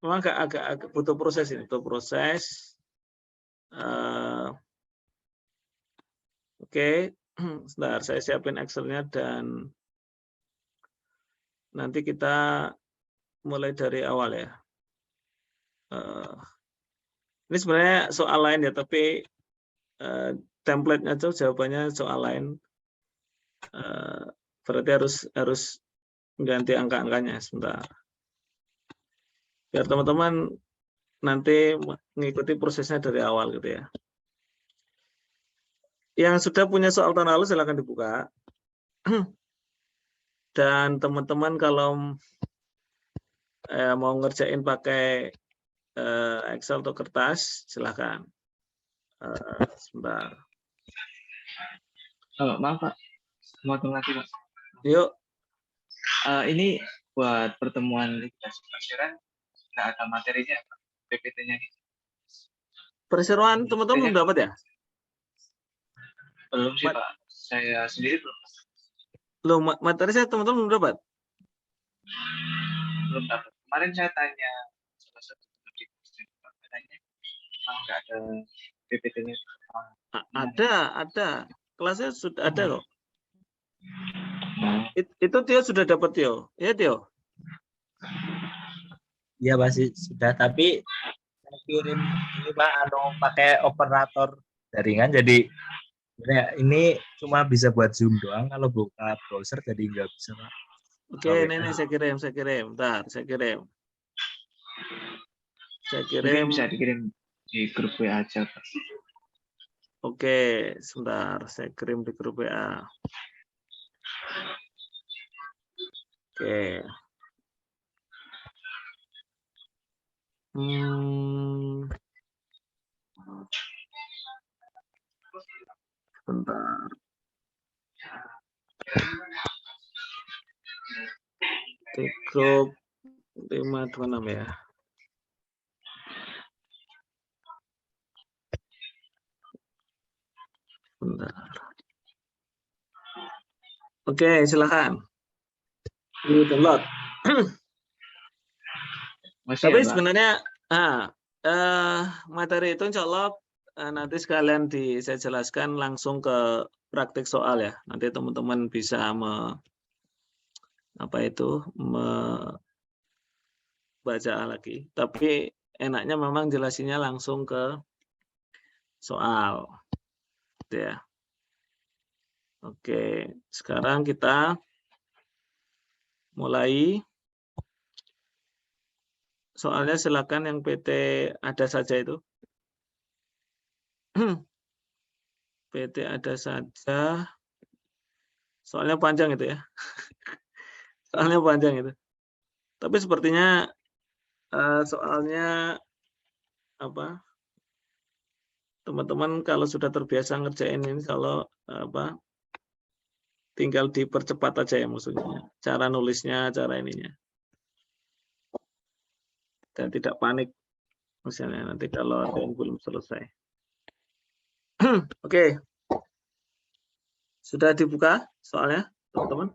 memang agak butuh proses ini, butuh proses. Oke, sebentar saya siapin Excel-nya dan nanti kita mulai dari awal ya. Ini sebenarnya soal lain ya, tapi template-nya itu jawabannya soal lain. Berarti harus ganti angka-angkanya sebentar. Biar teman-teman nanti mengikuti prosesnya dari awal gitu ya. Yang sudah punya soal tahun lalu silakan dibuka. Dan teman-teman kalau mau ngerjain pakai Excel atau kertas, silakan. Sebentar. Maaf Pak, mau lagi Pak. Yuk. Ini buat pertemuan likuidasi perseroan nggak ada materinya Pak, PPT-nya gitu. Perseroan teman-teman belum dapat ya? Belum sih Pak, saya sendiri belum. Loh, materi saya teman-teman belum dapat? Belum dapat. Kemarin saya tanya salah satu di katanya nggak ada PPT-nya. Ada. Kelasnya sudah ada kok. Itu Tio sudah dapat Tio. Ya Tio? Iya pasti sudah, tapi saya kirim ini Pak, pakai operator jaringan, jadi ini cuma bisa buat Zoom doang, kalau buka browser jadi nggak bisa Pak. Oke, ini saya kirim. Bentar, saya kirim. Mungkin bisa dikirim di grup WA aja Pak. Oke, sebentar, saya kirim di grup WA. Oke. Bentar. Di grup 526 ya. Bentar. Oke, silakan. Di download. Tapi ya, sebenarnya materi itu insya Allah nanti sekalian saya jelaskan langsung ke praktik soal ya. Nanti teman-teman bisa baca lagi. Tapi enaknya memang jelasinnya langsung ke soal. Gitu ya. Oke, sekarang kita mulai. Soalnya silakan yang PT ada saja itu. PT ada saja. Soalnya panjang itu ya. Soalnya panjang itu. Tapi sepertinya soalnya apa? Teman-teman kalau sudah terbiasa ngerjain ini, kalau tinggal dipercepat aja ya maksudnya. Cara nulisnya, cara ininya. Dan tidak panik misalnya nanti kalau ada yang belum selesai. Oke. Sudah dibuka soalnya, teman-teman?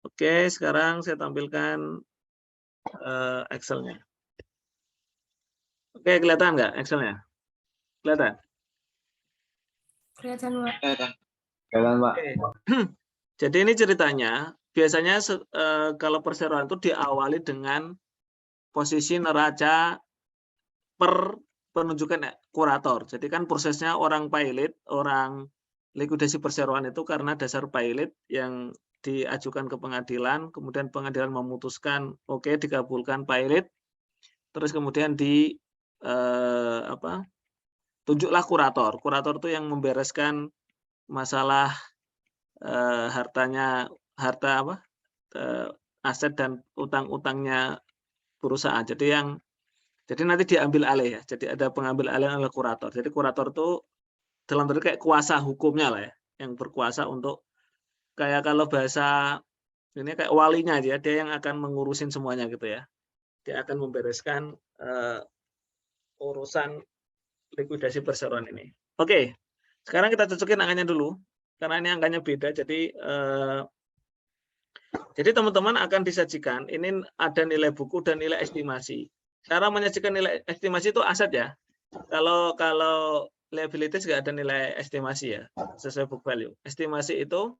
Oke, sekarang saya tampilkan Excel-nya. Oke, kelihatan nggak Excel-nya? Kelihatan? Kelihatan, Pak. Kelihatan, Pak. Oke. Jadi ini ceritanya, biasanya kalau perseroan itu diawali dengan posisi neraca per penunjukan kurator. Jadi kan prosesnya orang pilot, orang likuidasi perseroan itu karena dasar pilot yang diajukan ke pengadilan, kemudian pengadilan memutuskan oke, dikabulkan pilot, terus kemudian tunjuklah kurator. Kurator itu yang membereskan masalah aset dan utang-utangnya perusahaan. Jadi nanti diambil alih ya. Jadi ada pengambil alih oleh kurator. Jadi kurator itu dalam arti kayak kuasa hukumnya lah ya, yang berkuasa untuk kayak kalau bahasa ini kayak walinya aja, dia yang akan mengurusin semuanya gitu ya. Dia akan membereskan urusan likuidasi perseroan ini. Oke, sekarang kita cocokin angkanya dulu. karena ini angkanya beda. Jadi teman-teman akan disajikan, ini ada nilai buku dan nilai estimasi. Cara menyajikan nilai estimasi itu aset ya. Kalau liabilities nggak ada nilai estimasi ya, sesuai book value. Estimasi itu,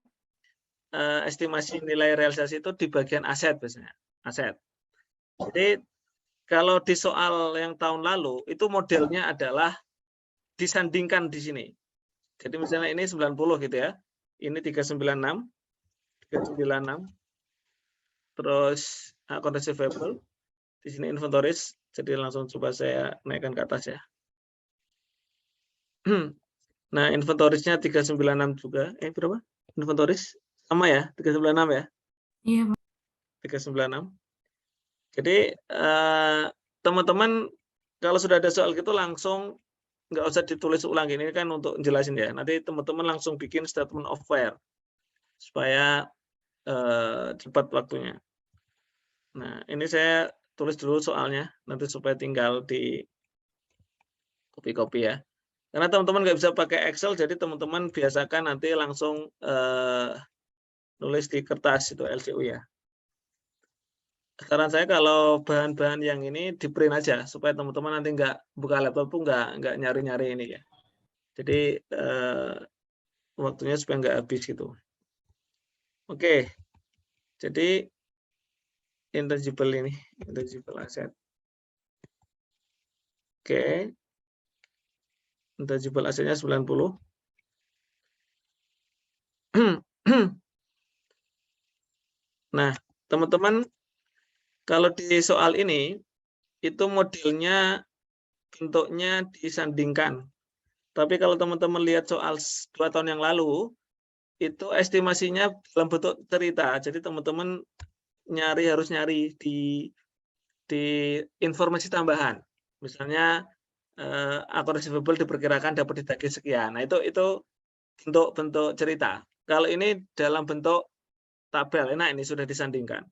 estimasi nilai realisasi itu di bagian aset biasanya, aset. Jadi kalau di soal yang tahun lalu, itu modelnya adalah disandingkan di sini. Jadi misalnya ini 90 gitu ya, ini 396, terus account receivable, di sini inventories, jadi langsung coba saya naikkan ke atas ya. Nah, inventories-nya 396 juga. Berapa? Inventories sama ya, 396 ya? Iya, Pak. 396. Jadi teman-teman kalau sudah ada soal gitu langsung nggak usah ditulis ulang, ini kan untuk jelasin ya. Nanti teman-teman langsung bikin statement of where supaya cepat waktunya. Nah, ini saya tulis dulu soalnya, nanti supaya tinggal di copy-copy ya. Karena teman-teman nggak bisa pakai Excel, jadi teman-teman biasakan nanti langsung nulis di kertas itu LCU ya. Saran saya kalau bahan-bahan yang ini di print aja, supaya teman-teman nanti nggak buka laptop tuh nggak nyari-nyari ini ya. Jadi waktunya supaya nggak habis gitu. Oke, jadi intangible ini, intangible asset. Oke, intangible asetnya 90. Nah, teman-teman, kalau di soal ini, itu modelnya bentuknya disandingkan. Tapi kalau teman-teman lihat soal 2 tahun yang lalu, itu estimasinya dalam bentuk cerita. Jadi teman-teman harus nyari di informasi tambahan. Misalnya account receivable diperkirakan dapat ditagih sekian. Nah, itu bentuk cerita. Kalau ini dalam bentuk tabel, enak ini sudah disandingkan.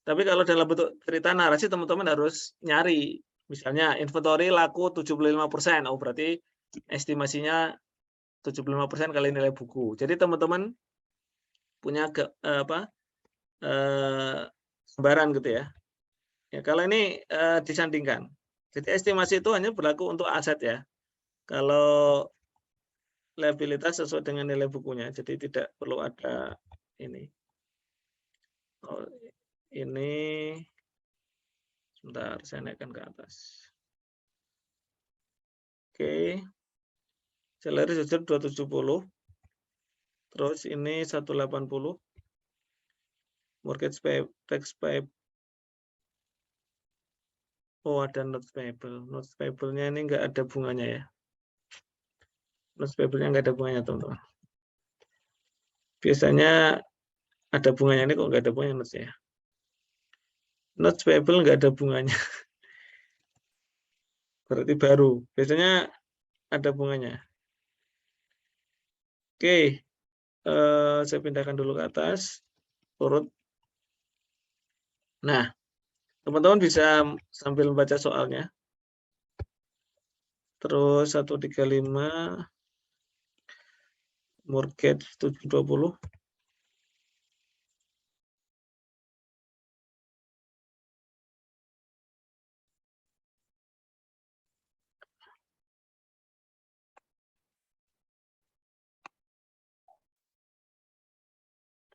Tapi kalau dalam bentuk cerita narasi, teman-teman harus nyari. Misalnya inventory laku 75%, oh berarti estimasinya 75% kali nilai buku. Jadi teman-teman punya gambaran gitu ya. Ya kalau ini disandingkan. Jadi estimasi itu hanya berlaku untuk aset ya. Kalau liabilitas sesuai dengan nilai bukunya, jadi tidak perlu ada ini. Oh, ini sebentar, saya naikkan ke atas. Oke. Salary jujur 270. Terus ini 180. Mortgage tax payable. Oh, ada notes payable. Notes payable-nya ini enggak ada bunganya ya. Notes payable-nya enggak ada bunganya, teman-teman. Biasanya ada bunganya, ini kok enggak ada bunganya notes ya. Notes payable enggak ada bunganya. Berarti baru. Biasanya ada bunganya. Oke. Saya pindahkan dulu ke atas. Urut. Nah, teman-teman bisa sambil membaca soalnya. Terus 135 mortgage 720.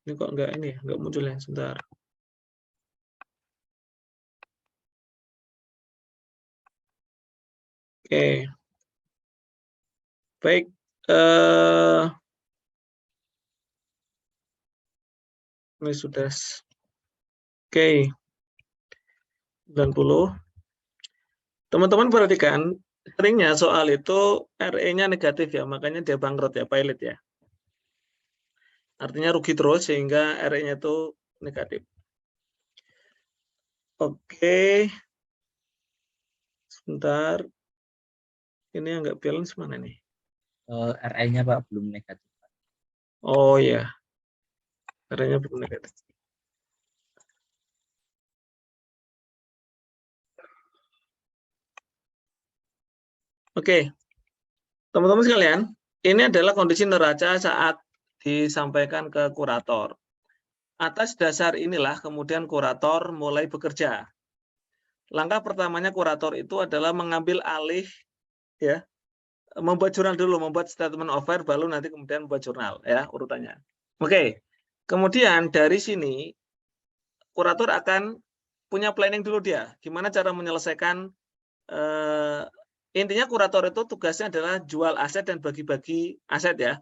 Ini kok enggak ini ya, enggak muncul ya, sebentar. Oke. Baik, ini sudah. Oke. 90. Teman-teman perhatikan, seringnya soal itu RE-nya negatif ya, makanya dia bangkrut ya, pilot ya. Artinya rugi terus sehingga RE-nya itu negatif. Oke. Sebentar. Ini yang enggak balance mana nih? RE-nya Pak belum negatif. Oh ya. RE-nya belum negatif. Oke. Teman-teman sekalian, ini adalah kondisi neraca saat disampaikan ke kurator. Atas dasar inilah kemudian kurator mulai bekerja. Langkah pertamanya kurator itu adalah mengambil alih, ya, membuat jurnal dulu, membuat statement of fair, baru nanti kemudian membuat jurnal, ya, urutannya. Oke, kemudian dari sini kurator akan punya planning dulu dia, gimana cara menyelesaikan, intinya kurator itu tugasnya adalah jual aset dan bagi-bagi aset, ya,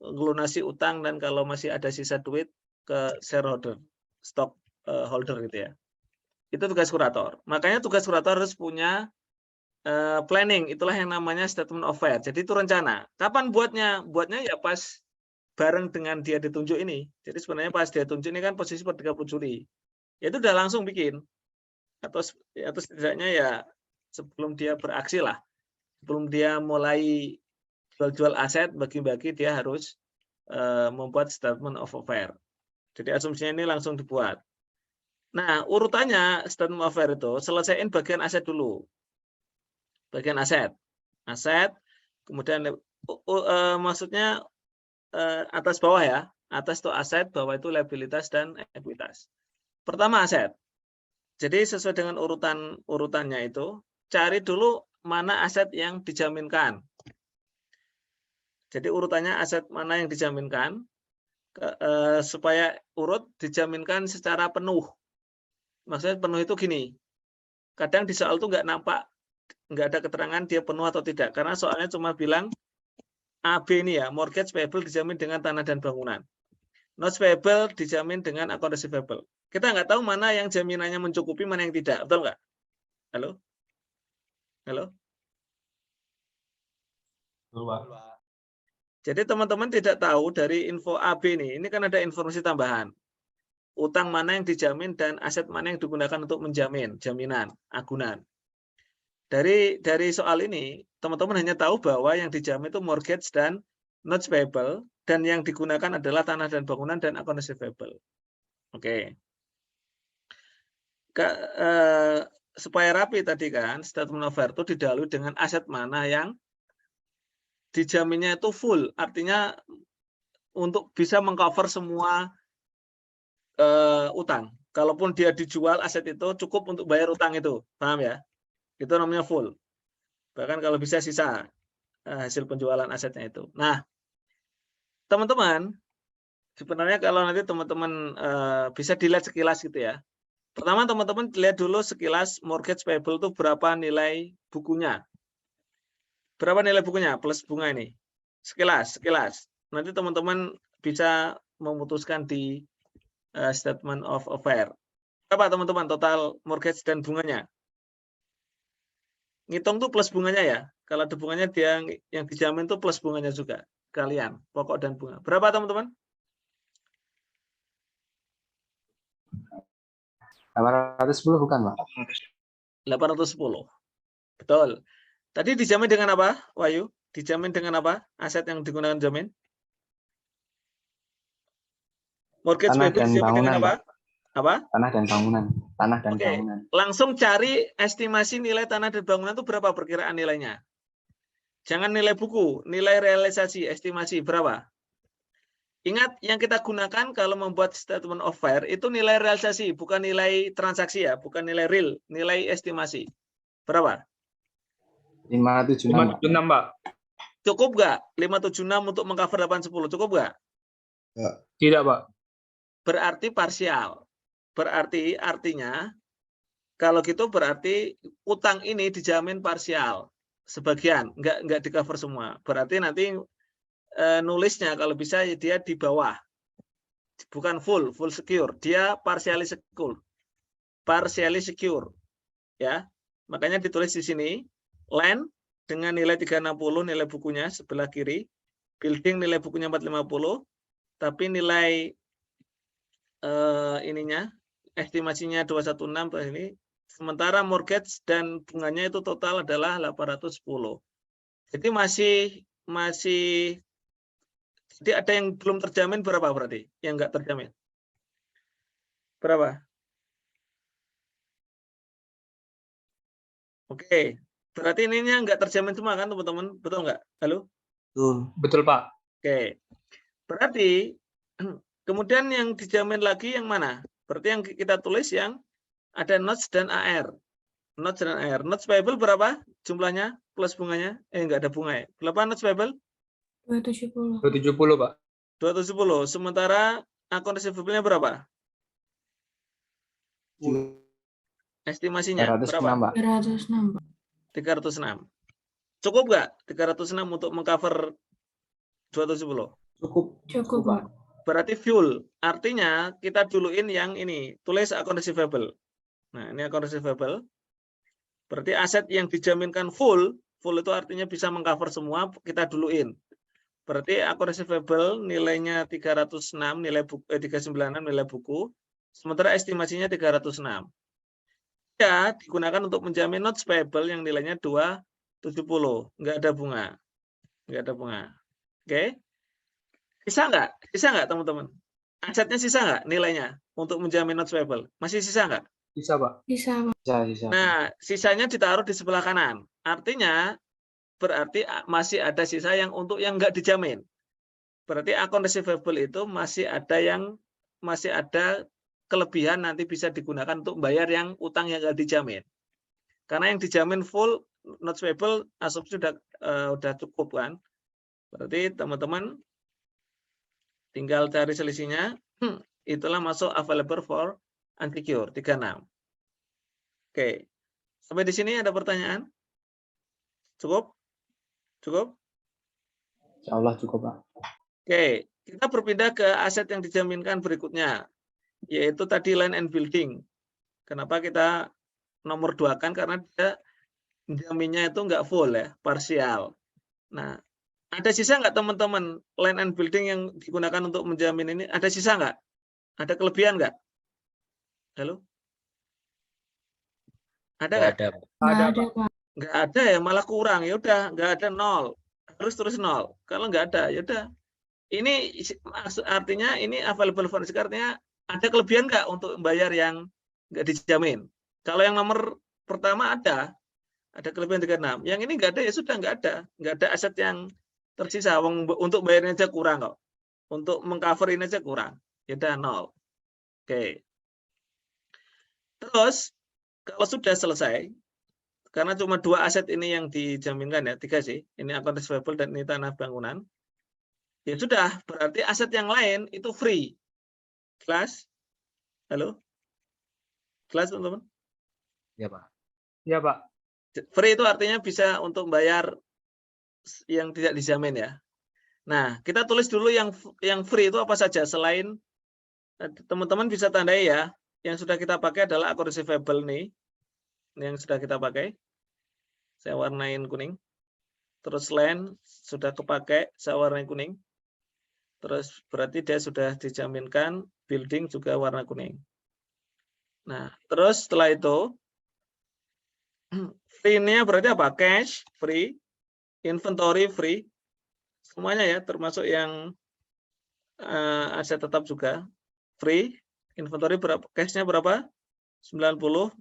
lunasi utang, dan kalau masih ada sisa duit ke shareholder, stock holder gitu ya. Itu tugas kurator. Makanya tugas kurator harus punya planning, itulah yang namanya statement of fair. Jadi itu rencana. Kapan buatnya? Buatnya ya pas bareng dengan dia ditunjuk ini. Jadi sebenarnya pas dia tunjuk ini kan posisi per 30 Juli. Ya itu udah langsung bikin. Atau setidaknya ya sebelum dia beraksi lah. Sebelum dia mulai jual-jual aset, bagi-bagi, dia harus membuat statement of fair. Jadi asumsinya ini langsung dibuat. Nah, urutannya statement of fair itu selesaiin bagian aset dulu. Bagian aset. Aset, kemudian maksudnya atas bawah ya. Atas itu aset, bawah itu liabilitas dan ekuitas. Pertama aset. Jadi sesuai dengan urutannya itu, cari dulu mana aset yang dijaminkan. Jadi urutannya aset mana yang dijaminkan, supaya urut dijaminkan secara penuh. Maksudnya penuh itu gini, kadang di soal itu nggak ada keterangan dia penuh atau tidak, karena soalnya cuma bilang AB ini ya, mortgage payable dijamin dengan tanah dan bangunan, notes payable dijamin dengan account receivable. Kita nggak tahu mana yang jaminannya mencukupi, mana yang tidak, betul nggak? Halo? Halo? Jadi teman-teman tidak tahu dari info AB ini kan ada informasi tambahan. Utang mana yang dijamin dan aset mana yang digunakan untuk menjamin, jaminan, agunan. Dari soal ini, teman-teman hanya tahu bahwa yang dijamin itu mortgage dan notes payable, dan yang digunakan adalah tanah dan bangunan dan account receivable. Oke. Supaya rapi tadi kan, statement of fair itu didahului dengan aset mana yang dijaminnya itu full, artinya untuk bisa mengcover semua utang. Kalaupun dia dijual aset itu cukup untuk bayar utang itu, paham ya? Itu namanya full. Bahkan kalau bisa sisa hasil penjualan asetnya itu. Nah, teman-teman, sebenarnya kalau nanti teman-teman bisa dilihat sekilas gitu ya. Pertama teman-teman lihat dulu sekilas mortgage payable itu berapa nilai bukunya. Berapa nilai bukunya plus bunga ini? Sekilas. Nanti teman-teman bisa memutuskan di statement of affair. Berapa teman-teman total mortgage dan bunganya? Ngitung tuh plus bunganya ya. Kalau ada bunganya dia yang dijamin tuh plus bunganya juga. Kalian, pokok dan bunga. Berapa teman-teman? 810 bukan, Pak? 810. Betul. Tadi dijamin dengan apa, Wahyu? Dijamin dengan apa? Aset yang digunakan jamin? Mortgage payable dijamin dengan apa? Apa? Tanah dan bangunan. Oke. Langsung cari estimasi nilai tanah dan bangunan itu berapa perkiraan nilainya. Jangan nilai buku, nilai realisasi, estimasi berapa? Ingat, yang kita gunakan kalau membuat statement of fair itu nilai realisasi, bukan nilai transaksi ya, bukan nilai real, nilai estimasi. Berapa? 576, Pak. Cukup nggak? 576 untuk mengcover 810, cukup nggak? Tidak, Pak. Berarti parsial. Berarti artinya, kalau gitu berarti utang ini dijamin parsial. Sebagian, nggak di cover semua. Berarti nanti nulisnya kalau bisa dia di bawah. Bukan full secure. Dia partially secure. Partially secure. Ya. Makanya ditulis di sini, land dengan nilai 360 nilai bukunya sebelah kiri, building nilai bukunya 450, tapi nilai ininya estimasinya 216 ini, sementara mortgage dan bunganya itu total adalah 810. Jadi masih jadi ada yang belum terjamin berapa berarti? Yang enggak terjamin. Berapa? Oke. Berarti ininya enggak terjamin semua kan teman-teman? Betul enggak? Halo? Betul. Betul, Pak. Oke. Berarti kemudian yang dijamin lagi yang mana? Berarti yang kita tulis yang ada notes dan AR. Notes dan AR. Notes payable berapa jumlahnya plus bunganya? Enggak ada bunga ya. Berapa notes payable? 270. 270, Pak. 270. Sementara akun receivable-nya berapa? Estimasinya 306, berapa? Pak. 306, Pak. 306. Cukup nggak 306 untuk mengcover 270? Cukup, Pak. Berarti full. Artinya kita duluin yang ini. Tulis akun receivable. Nah, ini akun receivable. Berarti aset yang dijaminkan full. Full itu artinya bisa mengcover semua. Kita duluin. Berarti akun receivable nilainya 306, nilai buku, 396 nilai buku. Sementara estimasinya 306. Ya, digunakan untuk menjamin notes payable yang nilainya 270. Nggak ada bunga. Nggak ada bunga. Oke. Sisa nggak teman-teman? Asetnya sisa nggak nilainya untuk menjamin notes payable? Masih sisa nggak? Bisa, Pak. Bisa, Pak. Bisa. Nah, sisanya ditaruh di sebelah kanan. Artinya berarti masih ada sisa yang untuk yang nggak dijamin. Berarti akun receivable itu masih ada kelebihan nanti bisa digunakan untuk bayar yang utang yang nggak dijamin. Karena yang dijamin full notes payable asumsi udah cukup kan. Berarti teman-teman tinggal cari selisihnya. Itulah masuk available for unsecured 36. Oke. Sampai di sini ada pertanyaan? Cukup? Cukup? Insya Allah cukup, Pak. Oke, kita berpindah ke aset yang dijaminkan berikutnya, yaitu tadi land and building. Kenapa kita nomor 2 kan? Karena dia jaminnya itu nggak full ya, parsial. Nah, ada sisa nggak teman-teman land and building yang digunakan untuk menjamin ini? Ada sisa nggak? Ada kelebihan nggak? Halo? Ada Nggak nggak? ada, Pak. Nggak ada, Pak. Nggak ada ya, malah kurang. Ya udah, nggak ada 0. Terus 0. Kalau nggak ada, ya udah. Ini artinya ini available funds, artinya ada kelebihan nggak untuk membayar yang nggak dijamin. Kalau yang nomor pertama ada kelebihan 36. Yang ini nggak ada ya sudah nggak ada aset yang tersisa. Untuk bayarnya aja kurang kok. Untuk mengcover ini aja kurang. Ya udah 0. Oke. Terus kalau sudah selesai, karena cuma 2 aset ini yang dijaminkan ya, 3 sih. Ini akun receivable dan ini tanah bangunan. Ya sudah, berarti aset yang lain itu free. Kelas? Halo? Kelas, teman-teman? Ya, Pak. Ya, Pak. Free itu artinya bisa untuk bayar yang tidak dijamin ya. Nah, kita tulis dulu yang free itu apa saja. Selain, teman-teman bisa tandai ya, yang sudah kita pakai adalah akun receivable nih. Yang sudah kita pakai. Saya warnain kuning. Terus land sudah kepakai, saya warnain kuning. Terus berarti dia sudah dijaminkan, building juga warna kuning. Nah, terus setelah itu, free-nya berarti apa? Cash, free, inventory, free. Semuanya ya, termasuk yang aset tetap juga, free. Inventory berapa? Cash-nya berapa? 90.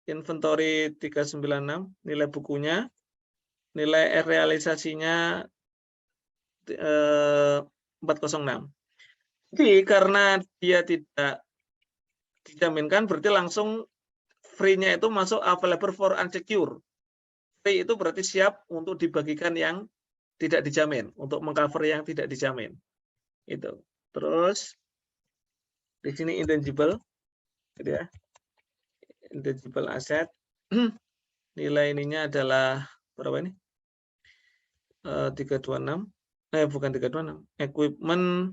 Inventory 396. Nilai bukunya. Nilai realisasinya 406. Jadi karena dia tidak dijaminkan berarti langsung free-nya itu masuk available for unsecured. Free itu berarti siap untuk dibagikan yang tidak dijamin, untuk mengcover yang tidak dijamin. Itu. Terus di sini intangible, gitu ya. Intangible asset. Nilai ininya adalah berapa ini? 326. Bukan 326. Equipment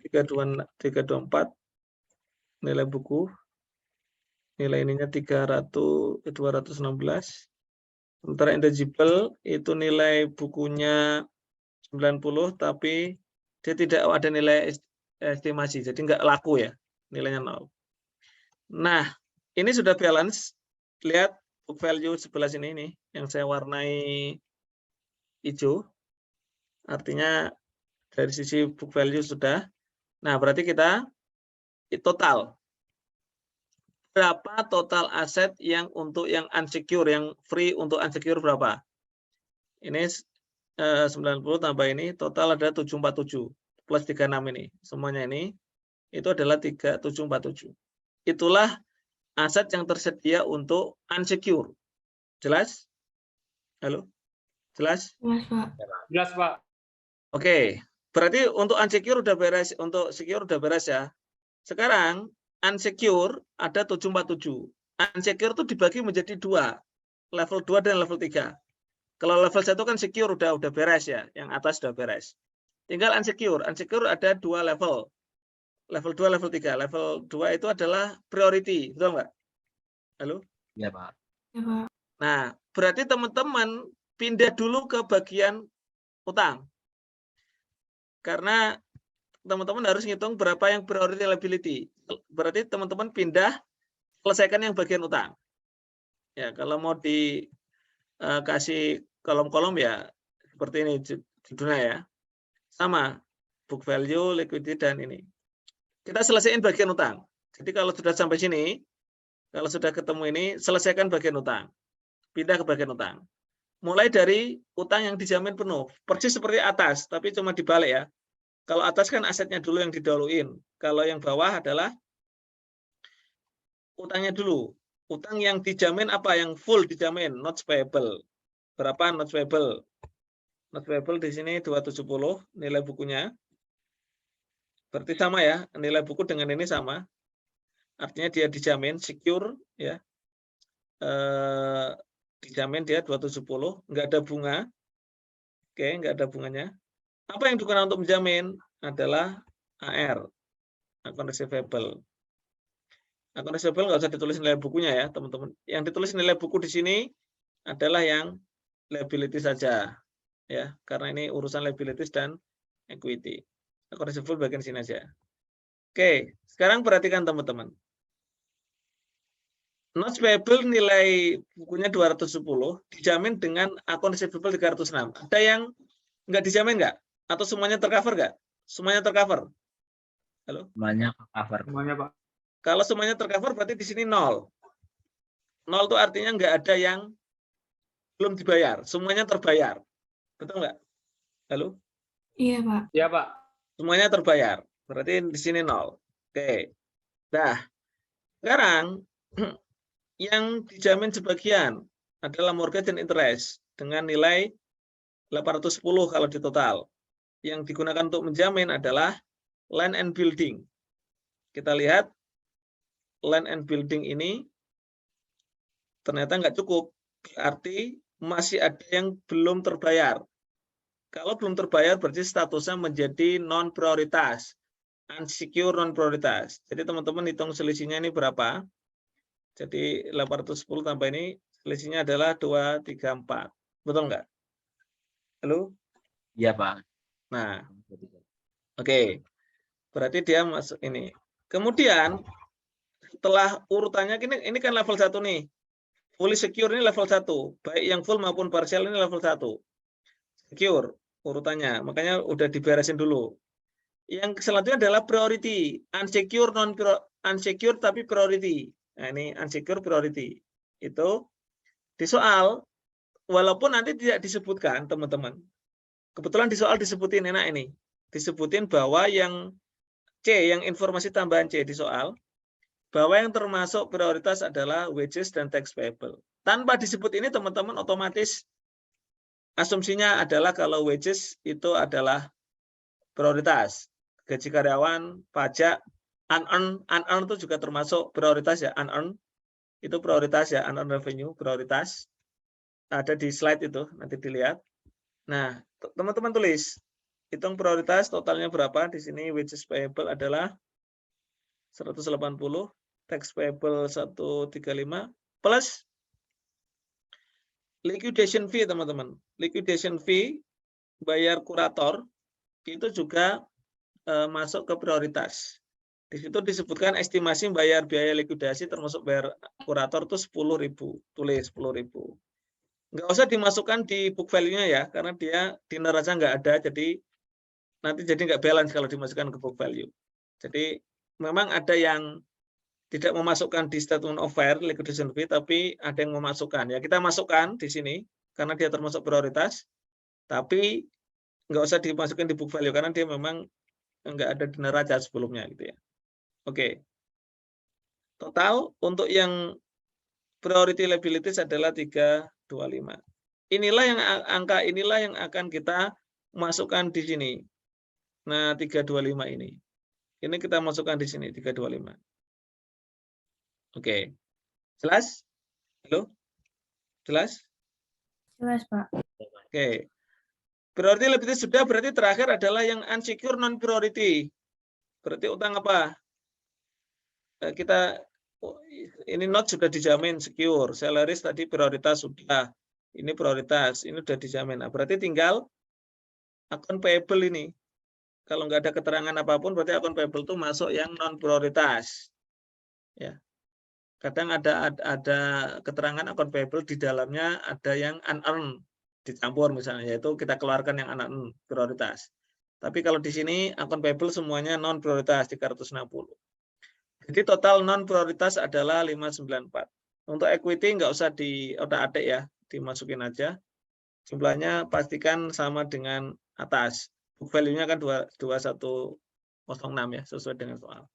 324. Nilai buku. Nilai ininya 216. Sementara intangible itu nilai bukunya 90, tapi dia tidak ada nilai estimasi. Jadi nggak laku ya. Nilainya 0. Nah, ini sudah balance. Lihat book value sebelah sini nih, yang saya warnai hijau. Artinya dari sisi book value sudah. Nah, berarti kita total. Berapa total aset yang untuk yang unsecure, yang free untuk unsecure berapa? Ini 90 tambah ini, total ada 747. plus 36 ini. Semuanya ini itu adalah 3747. Itulah aset yang tersedia untuk unsecure. Jelas? Halo? Jelas? Jelas, Pak. Jelas, Pak. Oke. Berarti untuk unsecure udah beres, untuk secure udah beres ya. Sekarang unsecure ada 747. Unsecure itu dibagi menjadi 2. Level 2 dan level 3. Kalau level 1 kan secure udah beres ya, yang atas udah beres. Tinggal unsecure. Unsecure ada 2 level. Level 2, level 3. Level 2 itu adalah priority, betul nggak? Halo? Iya, Pak. Ya, Pak. Nah, berarti teman-teman pindah dulu ke bagian utang. Karena teman-teman harus ngitung berapa yang priority liability. Berarti teman-teman pindah, selesaikan yang bagian utang. Ya, kalau mau dikasih kolom-kolom ya seperti ini judulnya ya. Sama, book value, liquidity, dan ini. Kita selesaikan bagian utang. Jadi kalau sudah sampai sini, kalau sudah ketemu ini, selesaikan bagian utang. Pindah ke bagian utang. Mulai dari utang yang dijamin penuh. Persis seperti atas, tapi cuma dibalik ya. Kalau atas kan asetnya dulu yang didahuluin. Kalau yang bawah adalah utangnya dulu. Utang yang dijamin apa? Yang full dijamin, notes payable. Berapa notes payable? Notes payable di sini 270 nilai bukunya. Berarti sama ya, nilai buku dengan ini sama. Artinya dia dijamin, secure ya. Dijamin dia 270, nggak ada bunga. Oke, nggak ada bunganya. Apa yang digunakan untuk menjamin adalah AR, account receivable. Account receivable nggak usah ditulis nilai bukunya ya, teman-teman. Yang ditulis nilai buku di sini adalah yang liability saja, ya, karena ini urusan liabilities dan equity. Account receivable bagian sini aja. Oke, sekarang perhatikan teman-teman. Notes payable nilai bukunya 210 dijamin dengan account receivable 306. Ada yang nggak dijamin nggak? Atau semuanya tercover nggak? Semuanya tercover? Halo? Semuanya cover. Semuanya, Pak. Kalau semuanya tercover berarti di sini 0. 0 itu artinya nggak ada yang belum dibayar. Semuanya terbayar. Betul nggak? Halo? Iya, Pak. Iya, Pak. Semuanya terbayar. Berarti di sini 0. Oke. Nah, sekarang yang dijamin sebagian adalah mortgage dan interest dengan nilai 810 kalau di total. Yang digunakan untuk menjamin adalah land and building. Kita lihat land and building ini ternyata nggak cukup. Berarti masih ada yang belum terbayar. Kalau belum terbayar berarti statusnya menjadi non-prioritas. Unsecure non-prioritas. Jadi teman-teman hitung selisihnya ini berapa. Jadi 810 tambah ini selisihnya adalah 234. Betul nggak? Halo? Iya, Pak. Nah, oke. Berarti dia masuk ini. Kemudian setelah urutannya ini kan level 1 nih. Fully secure ini level 1. Baik yang full maupun partial ini level 1. Secure urutannya. Makanya udah diberesin dulu. Yang selanjutnya adalah priority. Unsecure unsecure tapi priority. Nah, ini unsecure priority. Itu di soal walaupun nanti tidak disebutkan, teman-teman. Kebetulan di soal disebutin enak ini. Disebutin bahwa yang C, yang informasi tambahan C di soal, bahwa yang termasuk prioritas adalah wages dan tax payable. Tanpa disebut ini, teman-teman otomatis asumsinya adalah kalau wages itu adalah prioritas. Gaji karyawan, pajak, unearned itu juga termasuk prioritas ya, unearned itu prioritas ya, unearned revenue prioritas. Ada di slide itu, nanti dilihat. Nah, teman-teman tulis, hitung prioritas totalnya berapa. Di sini wages payable adalah 180, tax payable 135, plus liquidation fee, teman-teman. Liquidation fee, bayar kurator, itu juga masuk ke prioritas. Di situ disebutkan estimasi bayar biaya likuidasi termasuk bayar kurator itu 10.000. Tulis 10.000. Nggak usah dimasukkan di book value-nya ya, karena dia di neraca nggak ada, jadi nanti jadi nggak balance kalau dimasukkan ke book value. Jadi memang ada yang tidak memasukkan di statement of fair liquidation fee, tapi ada yang memasukkan. Ya kita masukkan di sini karena dia termasuk prioritas, tapi nggak usah dimasukkan di book value karena dia memang enggak ada di neraca sebelumnya gitu ya. Oke. Total untuk yang priority liabilities adalah 325. Inilah yang angka inilah yang akan kita masukkan di sini. Nah, 325 ini. Ini kita masukkan di sini 325. Oke. Jelas? Halo? Jelas? Jelas, Pak. Oke. Priority liabilities sudah, berarti terakhir adalah yang unsecured non priority. Berarti utang apa? Kita ini note sudah dijamin secure, salaries tadi prioritas sudah, ini prioritas, ini sudah dijamin. Nah, berarti tinggal akun payable ini. Kalau nggak ada keterangan apapun, berarti akun payable itu masuk yang non prioritas. Ya, kadang ada keterangan akun payable di dalamnya ada yang unearned dicampur misalnya, yaitu kita keluarkan yang unearned prioritas. Tapi kalau di sini akun payable semuanya non prioritas 360. Jadi total non prioritas adalah 594. Untuk equity nggak usah di otak-atik ya, dimasukin aja. Jumlahnya pastikan sama dengan atas. Book value-nya kan 2106 ya, sesuai dengan soal.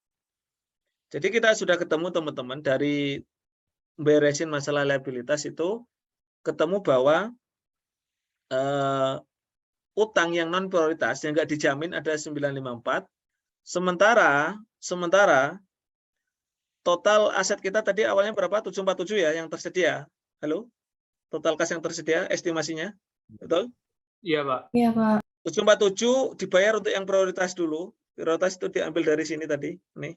Jadi kita sudah ketemu teman-teman dari beresin masalah liabilitas itu, ketemu bahwa utang yang non prioritas yang nggak dijamin ada 954. Sementara total aset kita tadi awalnya berapa? 747 ya yang tersedia. Halo? Total kas yang tersedia estimasinya. Betul? Iya, Pak. Iya, Pak. 747 dibayar untuk yang prioritas dulu. Prioritas itu diambil dari sini tadi. Nih.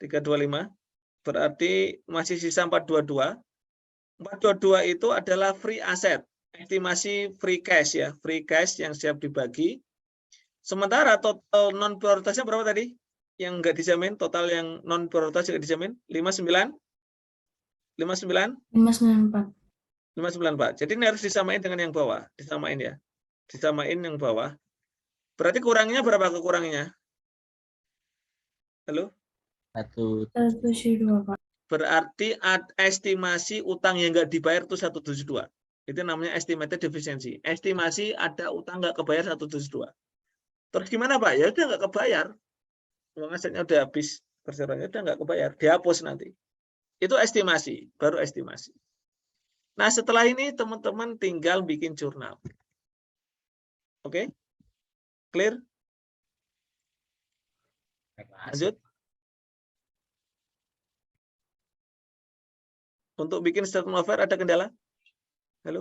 325. Berarti masih sisa 422. 422 itu adalah free asset. Estimasi free cash ya. Free cash yang siap dibagi. Sementara total non prioritasnya berapa tadi? Yang enggak dijamin, total yang non prioritas enggak dijamin 59 594. 594. Jadi ini harus disamain dengan yang bawah, disamain ya. Disamain yang bawah. Berarti kurangnya berapa kekurangannya? Halo? 172, Pak. Berarti estimasi utang yang enggak dibayar itu 172. Itu namanya estimated deficiency. Estimasi ada utang enggak kebayar 172. Terus gimana Pak? Ya udah enggak kebayar. Uang asetnya udah habis, perseroannya udah nggak kebayar, dihapus nanti. Itu estimasi, baru estimasi. Nah setelah ini teman-teman tinggal bikin jurnal. Oke? Clear? Lanjut. Untuk bikin statement of work ada kendala? Halo?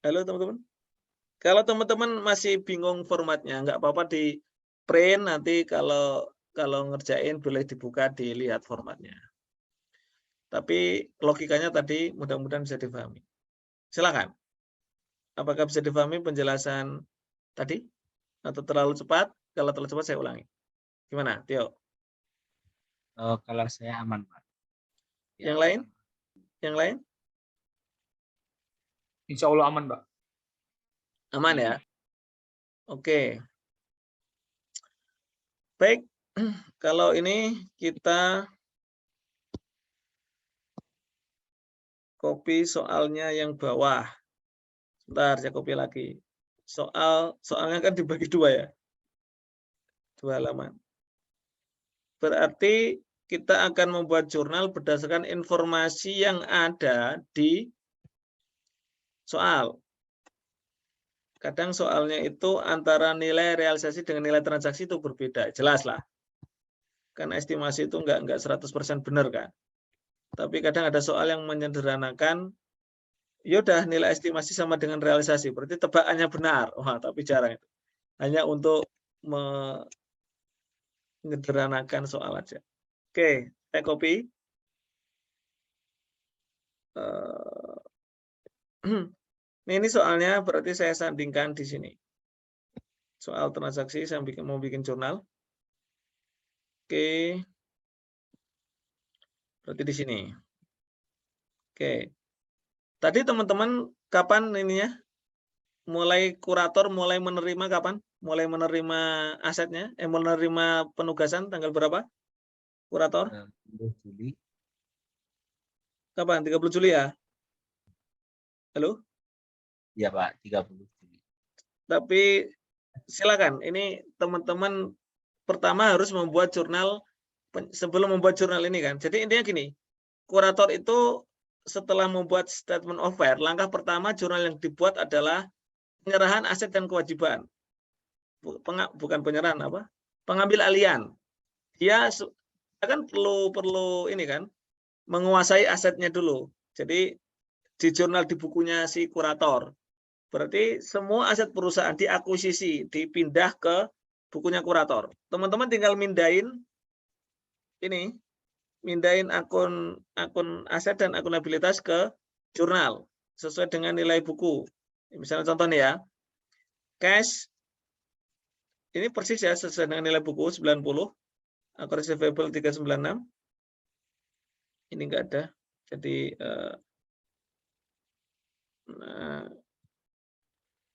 Halo teman-teman? Kalau teman-teman masih bingung formatnya, nggak apa-apa di print, nanti kalau ngerjain boleh dibuka, dilihat formatnya. Tapi logikanya tadi mudah-mudahan bisa dipahami. Silakan. Apakah bisa dipahami penjelasan tadi? Atau terlalu cepat? Kalau terlalu cepat saya ulangi. Gimana, Tio? Kalau saya aman, Pak. Yang lain? Yang lain? Insya Allah aman, Pak. Aman ya? Oke. Baik, kalau ini kita copy soalnya yang bawah. Sebentar, saya copy lagi. Soalnya kan dibagi dua ya. 2 halaman. Berarti kita akan membuat jurnal berdasarkan informasi yang ada di soal. Kadang soalnya itu antara nilai realisasi dengan nilai transaksi itu berbeda. Jelas lah. Karena estimasi itu enggak 100% benar kan. Tapi kadang ada soal yang menyederhanakan, yaudah nilai estimasi sama dengan realisasi. Berarti tebakannya benar. Wah, tapi jarang itu. Hanya untuk menyederhanakan soal aja. Oke, saya copy. Ini soalnya berarti saya sandingkan di sini. Soal transaksi saya mau bikin jurnal. Oke. Berarti di sini. Oke. Tadi teman-teman kapan ininya? Mulai kurator mulai menerima kapan? Mulai menerima asetnya? Menerima penugasan tanggal berapa? Kurator? 30 Juli. Kapan? 30 Juli ya? Halo? Iya, Pak, 30 Juli. Tapi silakan. Ini teman-teman pertama harus membuat jurnal sebelum membuat jurnal ini kan. Jadi intinya gini, kurator itu setelah membuat statement of fair, langkah pertama jurnal yang dibuat adalah penyerahan aset dan kewajiban. Bukan penyerahan apa? Pengambil alihan. Dia kan perlu ini kan, menguasai asetnya dulu. Jadi di jurnal di bukunya si kurator. Berarti semua aset perusahaan diakuisisi, dipindah ke bukunya kurator. Teman-teman tinggal mindahin ini, mindahin akun aset dan akunabilitas ke jurnal sesuai dengan nilai buku. Misalnya contohnya ya, cash ini persis ya sesuai dengan nilai buku 90, akun receivable 396. Ini enggak ada. Jadi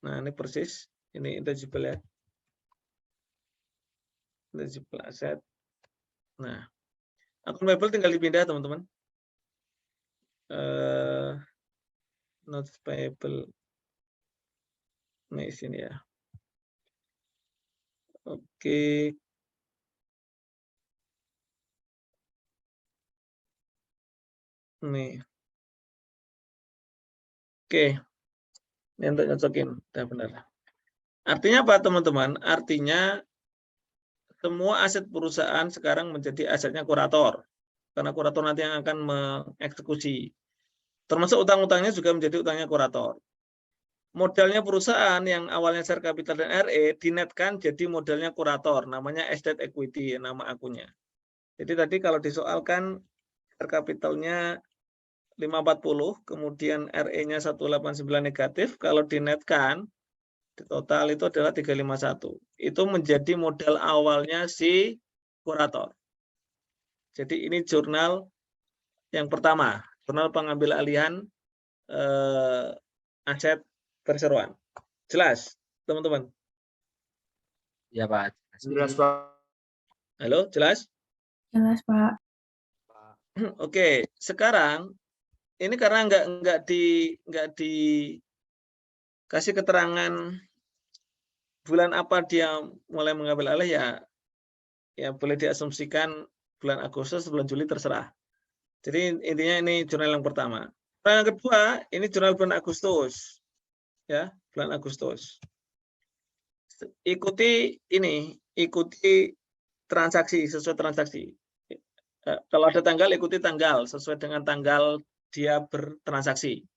nah ini persis, ini intangible ya. Intangible asset. Nah, akun payable tinggal dipindah teman-teman. Not payable. Nah, sini ya. Oke. Nih. Oke. Ini untuk nyocokin. Udah benar. Artinya apa teman-teman? Artinya semua aset perusahaan sekarang menjadi asetnya kurator. Karena kurator nanti yang akan mengeksekusi. Termasuk utang-utangnya juga menjadi utangnya kurator. Modalnya perusahaan yang awalnya share capital dan RE dinetkan jadi modalnya kurator, namanya estate equity, nama akunnya. Jadi tadi kalau disoalkan share capitalnya 540, kemudian RE-nya 189 negatif, kalau dinetkan di total itu adalah 351. Itu menjadi modal awalnya si kurator. Jadi ini jurnal yang pertama, jurnal pengambil alihan aset perseroan. Jelas, teman-teman? Ya, Pak. Jelas, Pak. Halo, jelas? Jelas, Pak. Oke, sekarang ini karena nggak dikasih keterangan bulan apa dia mulai mengambil alih ya boleh diasumsikan bulan Agustus, bulan Juli terserah. Jadi intinya ini jurnal yang pertama. Jurnal yang kedua ini jurnal bulan Agustus, ya bulan Agustus. Ikuti transaksi sesuai transaksi. Kalau ada tanggal, ikuti tanggal sesuai dengan tanggal dia bertransaksi.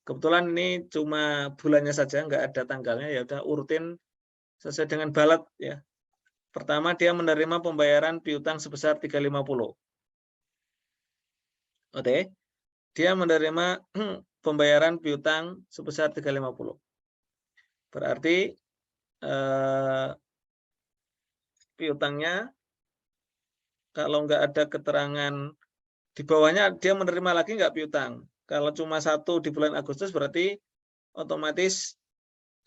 Kebetulan ini cuma bulannya saja, nggak ada tanggalnya, ya udah urutin sesuai dengan balet ya. Pertama dia menerima pembayaran piutang sebesar 350. Oke. Dia menerima pembayaran piutang sebesar 350. Berarti piutangnya kalau nggak ada keterangan di bawahnya dia menerima lagi nggak piutang. Kalau cuma satu di bulan Agustus berarti otomatis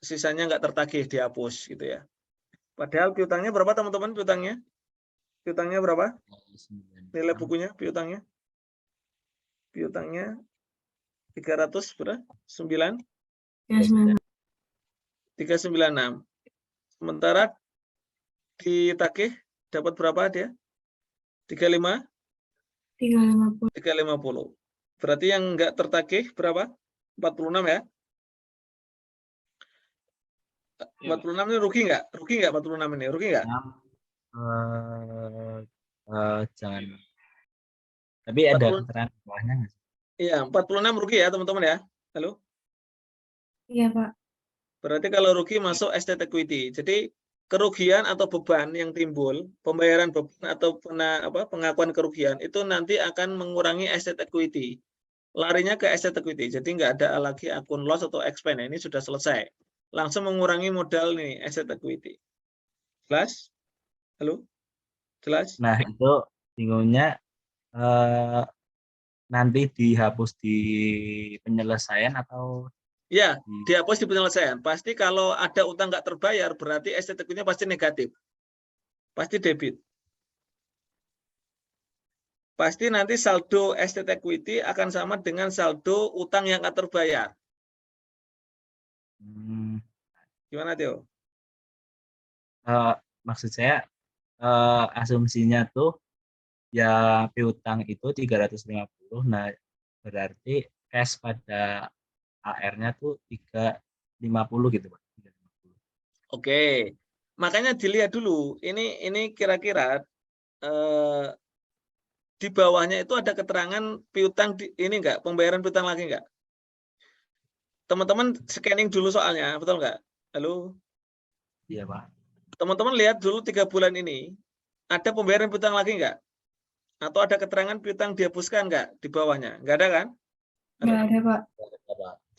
sisanya nggak tertagih, dihapus gitu ya. Padahal piutangnya berapa teman-teman? Piutangnya berapa? Nilai bukunya piutangnya? Piutangnya 300 berapa? 9? 396. Sementara ditagih dapat berapa dia? 35? 350. 350. Berarti yang enggak tertagih berapa? 46 ya? 46 ini rugi enggak? Rugi enggak 46 ini? Rugi enggak? Jangan. Tapi ada keterangan bawahnya nggak sih? Iya, 46 rugi ya teman-teman ya. Halo? Iya, Pak. Berarti kalau rugi masuk estate equity. Jadi kerugian atau beban yang timbul, pembayaran beban atau pengakuan kerugian itu nanti akan mengurangi estate equity. Larinya ke estate equity. Jadi nggak ada lagi akun loss atau expense. Ini sudah selesai. Langsung mengurangi modal nih estate equity. Jelas? Halo? Jelas? Nah, itu bingungnya nanti dihapus di penyelesaian atau Ya, dihapus di penyelesaian. Pasti kalau ada utang nggak terbayar, berarti estate equity-nya pasti negatif. Pasti debit. Pasti nanti saldo estate equity akan sama dengan saldo utang yang nggak terbayar. Gimana, Tio? Maksud saya asumsinya tuh ya piutang itu 350. Nah, berarti cash pada AR-nya tuh 350 gitu, Pak. 350. Oke. Makanya dilihat dulu. Ini kira-kira di bawahnya itu ada keterangan piutang ini enggak, pembayaran piutang lagi enggak? Teman-teman scanning dulu soalnya, betul enggak? Halo? Iya, Pak. Teman-teman lihat dulu 3 bulan ini, ada pembayaran piutang lagi enggak? Atau ada keterangan piutang dihapuskan enggak di bawahnya? Enggak ada kan? Nggak ada, Pak.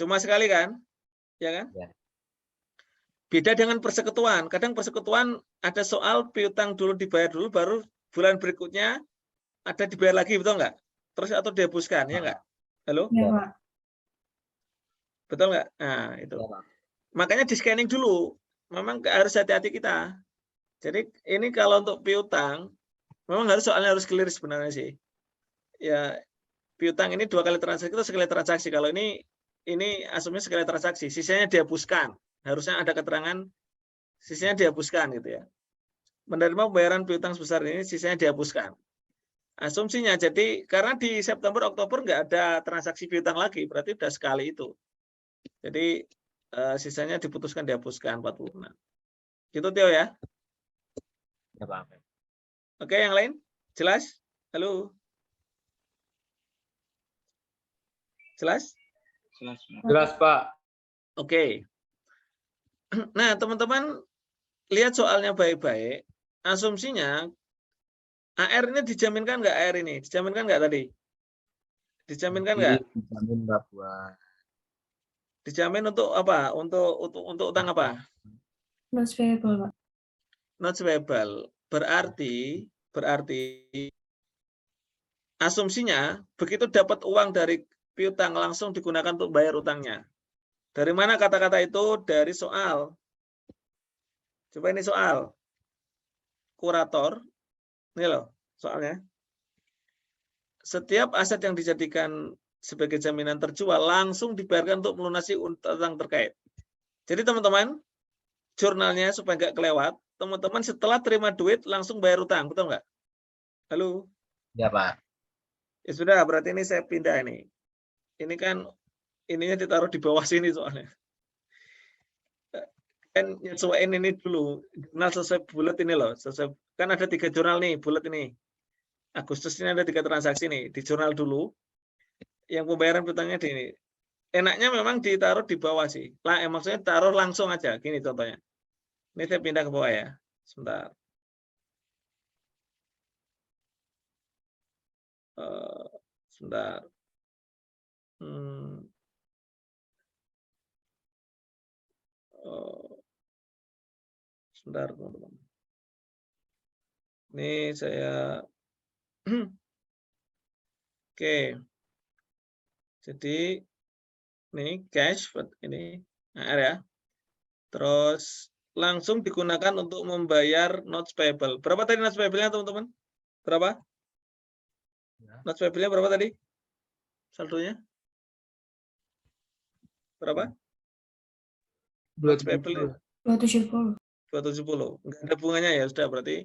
Cuma sekali kan? Ya kan? Ya. Beda dengan persekutuan. Kadang persekutuan ada soal piutang dulu dibayar dulu, baru bulan berikutnya ada dibayar lagi, betul nggak? Terus atau dihapuskan, ya nggak? Halo? Ya, Pak. Betul nggak? Nah, itu. Makanya di scanning dulu. Memang harus hati-hati kita. Jadi ini kalau untuk piutang, memang soalnya harus clear sebenarnya sih. Ya, piutang ini 2 kali transaksi itu sekali transaksi. Kalau ini asumsinya sekali transaksi, sisanya dihapuskan. Harusnya ada keterangan sisanya dihapuskan gitu ya. Menerima pembayaran piutang sebesar ini sisanya dihapuskan. Asumsinya jadi karena di September Oktober nggak ada transaksi piutang lagi, berarti udah sekali itu. Jadi sisanya diputuskan dihapuskan 46. Gitu Tio ya. Ya, Pak. Oke, yang lain? Jelas? Halo. Jelas? Jelas, Pak. Oke. Nah, teman-teman lihat soalnya baik-baik. Asumsinya AR ini dijaminkan nggak AR ini? Dijaminkan nggak tadi? Dijaminkan nggak? Dijamin, Pak, buat Dijamin untuk apa? Untuk utang apa? Not payable, Pak. Not payable. Berarti asumsinya begitu dapat uang dari piutang langsung digunakan untuk bayar utangnya. Dari mana kata-kata itu? Dari soal. Coba ini soal. Kurator. Ini loh soalnya. Setiap aset yang dijadikan sebagai jaminan terjual langsung dibayarkan untuk melunasi utang terkait. Jadi teman-teman, jurnalnya supaya nggak kelewat, teman-teman setelah terima duit langsung bayar utang, betul nggak? Halo? ya, Pak. Ya sudah, berarti ini saya pindah ini. Ini kan ininya ditaruh di bawah sini soalnya. Kan nyesuaiin ini dulu. Jurnal sesuai bulat ini loh. Kan ada 3 jurnal nih, bulat ini. Agustus ini ada 3 transaksi nih. Di jurnal dulu. Yang pembayaran piutangnya di ini. Enaknya memang ditaruh di bawah sih. Maksudnya taruh langsung aja. Gini contohnya. Ini saya pindah ke bawah ya. Sebentar. Sebentar. Sebentar teman-teman. Ini saya oke. Jadi ini cash ini AR ya. Terus langsung digunakan untuk membayar notes payable. Berapa tadi notes payable-nya teman-teman? Berapa? Ya. Notes payable-nya berapa tadi? Saldonya? Berapa? 270. 270. 270. Enggak ada bunganya ya, sudah berarti.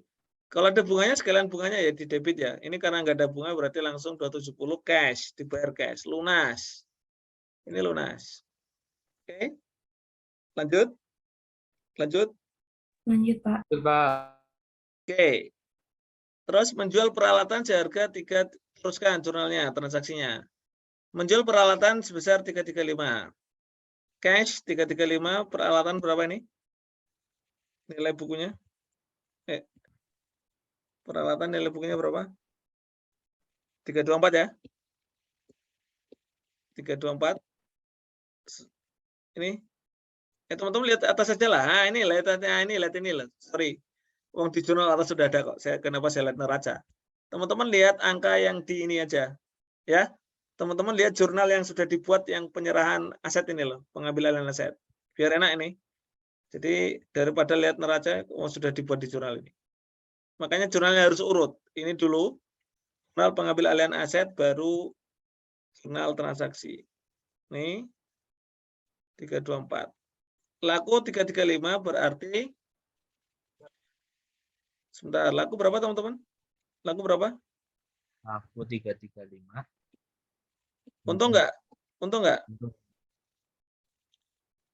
Kalau ada bunganya sekalian bunganya ya di debit ya. Ini karena enggak ada bunga berarti langsung 270 cash, dibayar cash, lunas. Ini lunas. Oke. Lanjut. Lanjut. Lanjut, Pak. Oke. Terus menjual peralatan seharga 3, teruskan jurnalnya, transaksinya. Menjual peralatan sebesar 335. Cash 335, peralatan berapa ini? Nilai bukunya? Peralatan nilai bukunya berapa? 324 ya? 324. Ini. Teman-teman lihat atas saja lah. Nah, ini lihat ini. Sorry. Uang di jurnal atas sudah ada kok. Kenapa saya lihat neraca? Teman-teman lihat angka yang di ini aja. Ya. Teman-teman lihat jurnal yang sudah dibuat yang penyerahan aset ini loh, pengambilan aset. Biar enak ini. Jadi daripada lihat neraca, sudah dibuat di jurnal ini. Makanya jurnalnya harus urut. Ini dulu, jurnal pengambil alihan aset, baru jurnal transaksi. Ini 324. laku 335 berarti sebentar, laku berapa teman-teman? Laku berapa? Laku 335. Untung nggak? Untung nggak? Untung,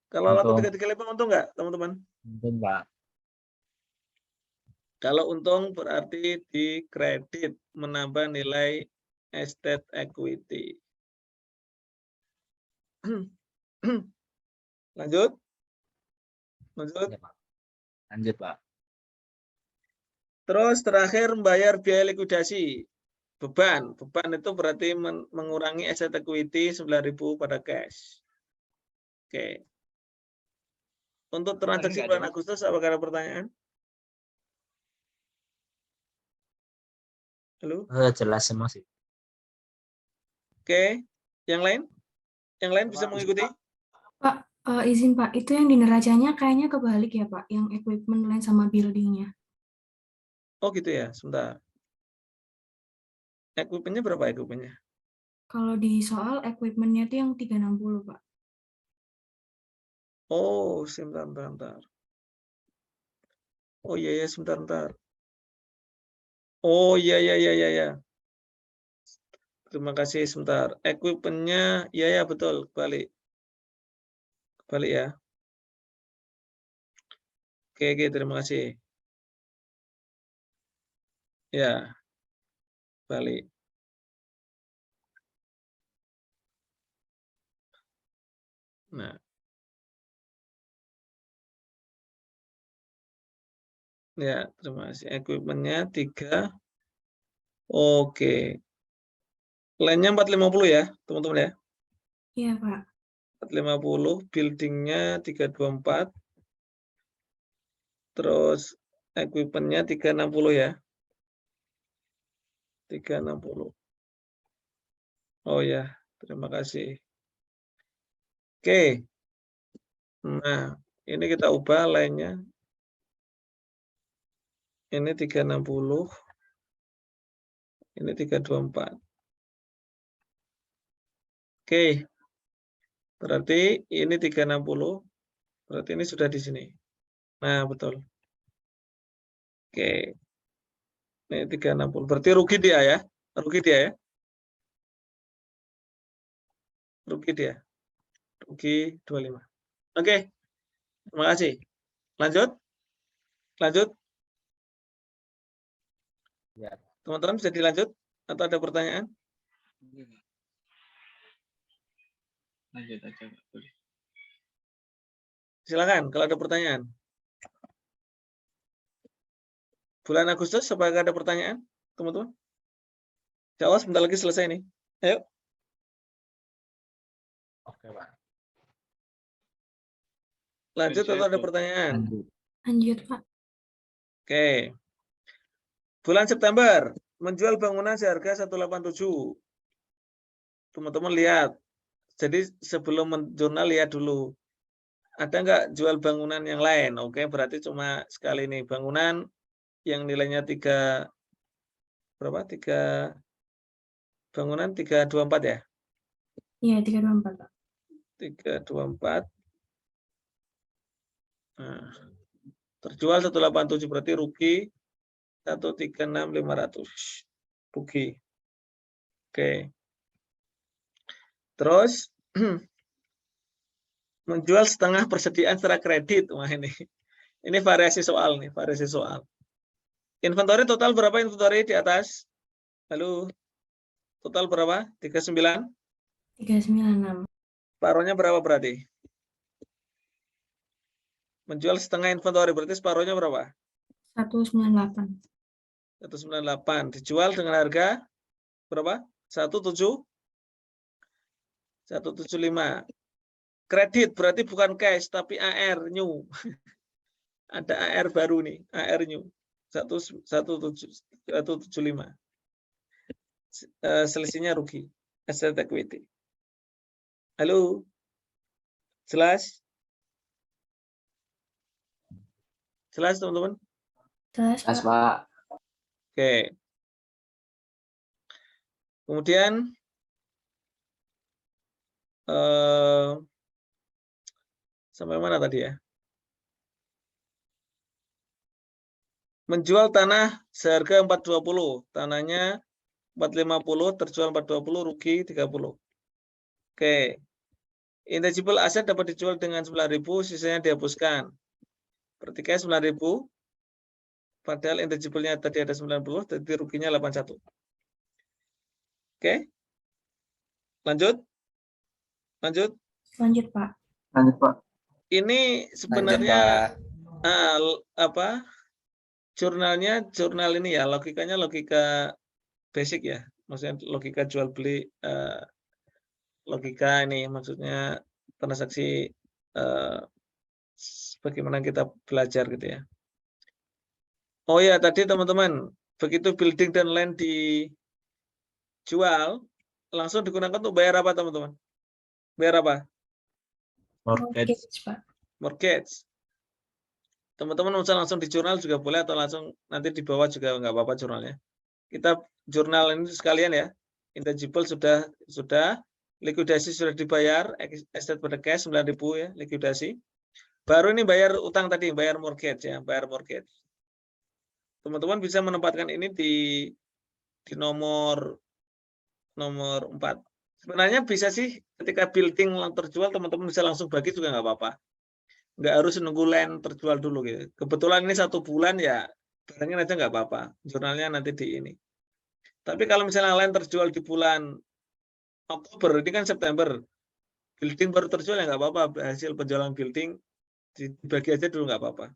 Kalau laku Untung. 335 untung nggak, teman-teman? untung, Pak. Kalau untung berarti di kredit menambah nilai estate equity. Lanjut. Lanjut. Ya, Pak. Lanjut, Pak. Terus terakhir membayar biaya likuidasi. Beban. Beban itu berarti mengurangi asset equity 9.000 pada cash. Oke. Untuk transaksi bulan Agustus, apakah ada pertanyaan? Halo? Jelas semua sih. Oke. Yang lain? Yang lain bisa mengikuti? Pak, izin Pak, itu yang di neracanya kayaknya kebalik ya Pak, yang equipment land sama buildingnya. Oh gitu ya, sebentar. Equipment-nya berapa equipment-nya? Kalau di soal equipment-nya itu yang 360 Pak. Oh, sebentar. Oh iya ya, sebentar. Oh iya. Terima kasih sebentar. Equipment-nya, ya betul, balik ya. Oke, terima kasih. Ya, balik. Nah. Ya, terima kasih. Equipment-nya 3. Oke. Lainnya 450 ya, teman-teman ya. Iya Pak. 450, building-nya 324. Terus equipment-nya 360 ya. 360. Oh ya, terima kasih. Oke. Nah, ini kita ubah lainnya. Ini 360. Ini 324. Oke. Berarti ini 360. Berarti ini sudah di sini. Nah, betul. Oke. Ini 360. Berarti rugi dia ya. Rugi dia ya. Rugi dia. Rugi 25. Oke. Terima kasih. Lanjut. Ya. Teman-teman bisa dilanjut atau ada pertanyaan? Lanjut aja, Pak. Boleh. Silakan kalau ada pertanyaan. Bulan Agustus, apakah ada pertanyaan, teman-teman? Insya Allah sebentar lagi selesai nih. Ayo. Oke, Pak. Lanjut atau ada pertanyaan? Lanjut Pak. Oke. Bulan September, menjual bangunan seharga 187. Teman-teman lihat. Jadi sebelum menjurnal lihat dulu. Ada nggak jual bangunan yang lain? Oke, berarti cuma sekali nih. Bangunan yang nilainya 3 berapa? 3 bangunan 324 ya? Iya, 324 Pak. 324. Nah, terjual 187 berarti rugi 136.500. Rugi. Oke. Terus menjual setengah persediaan secara kredit. Wah ini variasi soal nih, variasi soal. Inventory total berapa inventory di atas? Lalu total berapa? 39. 396. Separuhnya berapa berarti? Menjual setengah inventory berarti separuhnya berapa? 198. 198. Dijual dengan harga berapa? 175. Kredit berarti bukan cash tapi AR new. Ada AR baru nih, AR new. 175. Selisihnya rugi. Asset equity. Halo? Jelas? Jelas teman-teman? Jelas Mas, Pak. Pak. Oke. Kemudian Sampai mana tadi ya? Menjual tanah seharga 420, tanahnya 450, terjual 420, rugi 30. Oke. Intangible aset dapat dijual dengan 9.000, sisanya dihapuskan. Berarti kayak 9.000, padahal intangible-nya tadi ada 90, jadi ruginya 81. Oke. Lanjut. Lanjut. Lanjut, Pak. Lanjut, Pak. Ini sebenarnya jurnal ini ya, logikanya logika basic ya. Maksudnya logika jual beli, logika ini maksudnya transaksi bagaimana kita belajar gitu ya. Oh ya, tadi teman-teman, begitu building dan land dijual, langsung digunakan untuk bayar apa teman-teman? Bayar apa? Mortgage. Pak. Mortgage. Teman-teman bisa langsung di jurnal juga boleh, atau langsung nanti di bawah juga nggak apa-apa jurnalnya. Kita jurnal ini sekalian ya. Intangible sudah, likuidasi sudah dibayar, estate pada cash 9.000 ya, likuidasi. Baru ini bayar utang tadi, bayar mortgage ya, bayar mortgage. Teman-teman bisa menempatkan ini di nomor 4. Sebenarnya bisa sih ketika building terjual, teman-teman bisa langsung bagi juga nggak apa-apa. Nggak harus nunggu land terjual dulu gitu. Kebetulan ini 1 bulan ya, barangnya aja nggak apa-apa. Jurnalnya nanti di ini. Tapi kalau misalnya land terjual di bulan Oktober, ini kan September, building baru terjual ya nggak apa-apa. Hasil penjualan building dibagi aja dulu nggak apa-apa.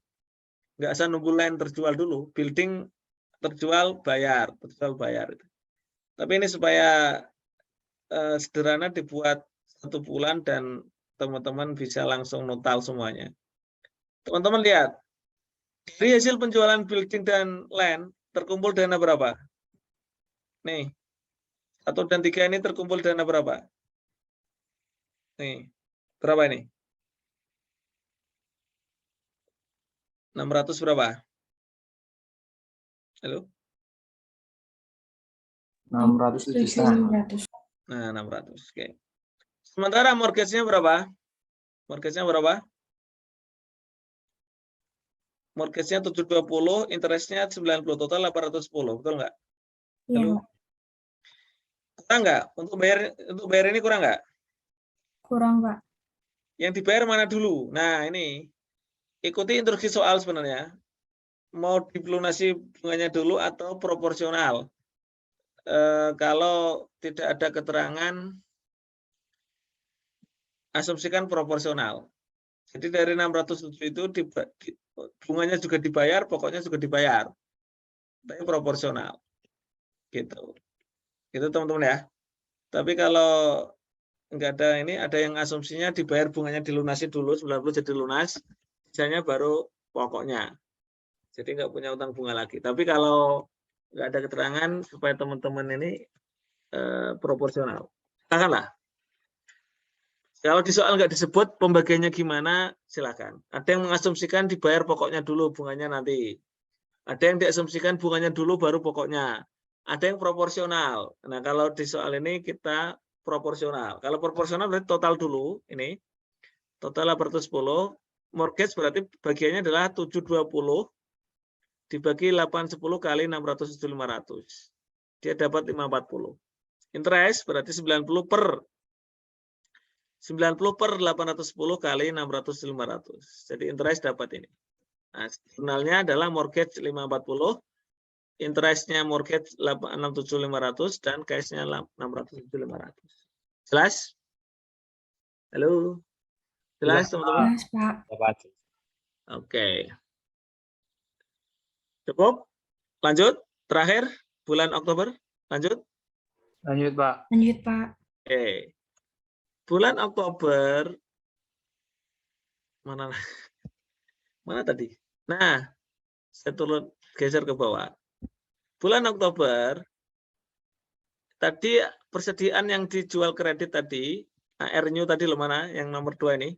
Nggak usah nunggu land terjual dulu. Building terjual bayar, Tapi ini supaya sederhana dibuat 1 bulan dan teman-teman bisa langsung notal semuanya. Teman-teman lihat, dari hasil penjualan building dan land terkumpul dana berapa? Nih, 1 dan 3 ini terkumpul dana berapa? Nih, berapa ini? 600 berapa? Halo? 600 juta. Nah, 600. Oke. Sementara mortgage-nya berapa? Mortgage-nya berapa? Mortgage-nya 720, interest-nya 90, total 810, betul nggak? Iya, Halo? Pak. Kurang nggak? Untuk bayar ini kurang nggak? Kurang, Pak. Yang dibayar mana dulu? Nah, ini. Ikuti instruksi soal sebenarnya. Mau dilunasi bunganya dulu atau proporsional? Kalau tidak ada keterangan, asumsikan proporsional. Jadi dari 607 itu bunganya juga dibayar, pokoknya juga dibayar. Tapi proporsional. Gitu. Itu teman-teman ya. Tapi kalau enggak ada ini, ada yang asumsinya dibayar bunganya dilunasi dulu, 90 jadi lunas, sisanya baru pokoknya. Jadi enggak punya utang bunga lagi. Tapi kalau enggak ada keterangan supaya teman-teman ini proporsional. Silakanlah. Kalau di soal nggak disebut pembagiannya gimana, silakan. Ada yang mengasumsikan dibayar pokoknya dulu, bunganya nanti. Ada yang diasumsikan bunganya dulu baru pokoknya. Ada yang proporsional. Nah, kalau di soal ini kita proporsional. Kalau proporsional berarti total dulu, ini. Total 810. Mortgage berarti bagiannya adalah 720 dibagi 810 kali 600 Dia dapat 540. Interest berarti 90 per 810 kali 600 Jadi interest dapat ini. Nah, jurnalnya adalah mortgage 540, interestnya mortgage 67500 dan cash-nya 67500. Jelas? Halo? Jelas teman-teman? Jelas, Pak. Oke. Cukup? Lanjut? Terakhir, bulan Oktober? Lanjut? Lanjut, Pak. Lanjut, Pak. Oke. Bulan Oktober, mana tadi? Nah, saya turun geser ke bawah. Bulan Oktober, tadi persediaan yang dijual kredit tadi, AR-New tadi loh mana, yang nomor 2 ini,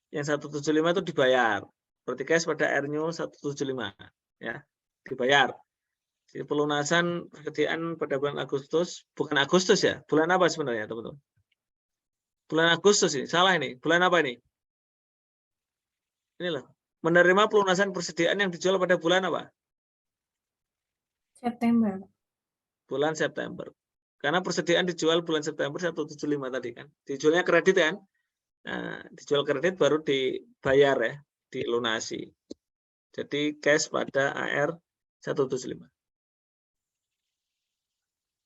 yang 175 itu dibayar. Berarti cash pada AR-New 175, ya, dibayar. Jadi pelunasan persediaan pada bulan Agustus, bukan Agustus ya, bulan apa sebenarnya teman-teman? Bulan Agustus ini, salah ini. Bulan apa ini? Ini loh, menerima pelunasan persediaan yang dijual pada bulan apa? September. Bulan September. Karena persediaan dijual bulan September 175 tadi kan. Dijualnya kredit kan? Nah, dijual kredit baru dibayar ya, dilunasi. Jadi cash pada AR 175.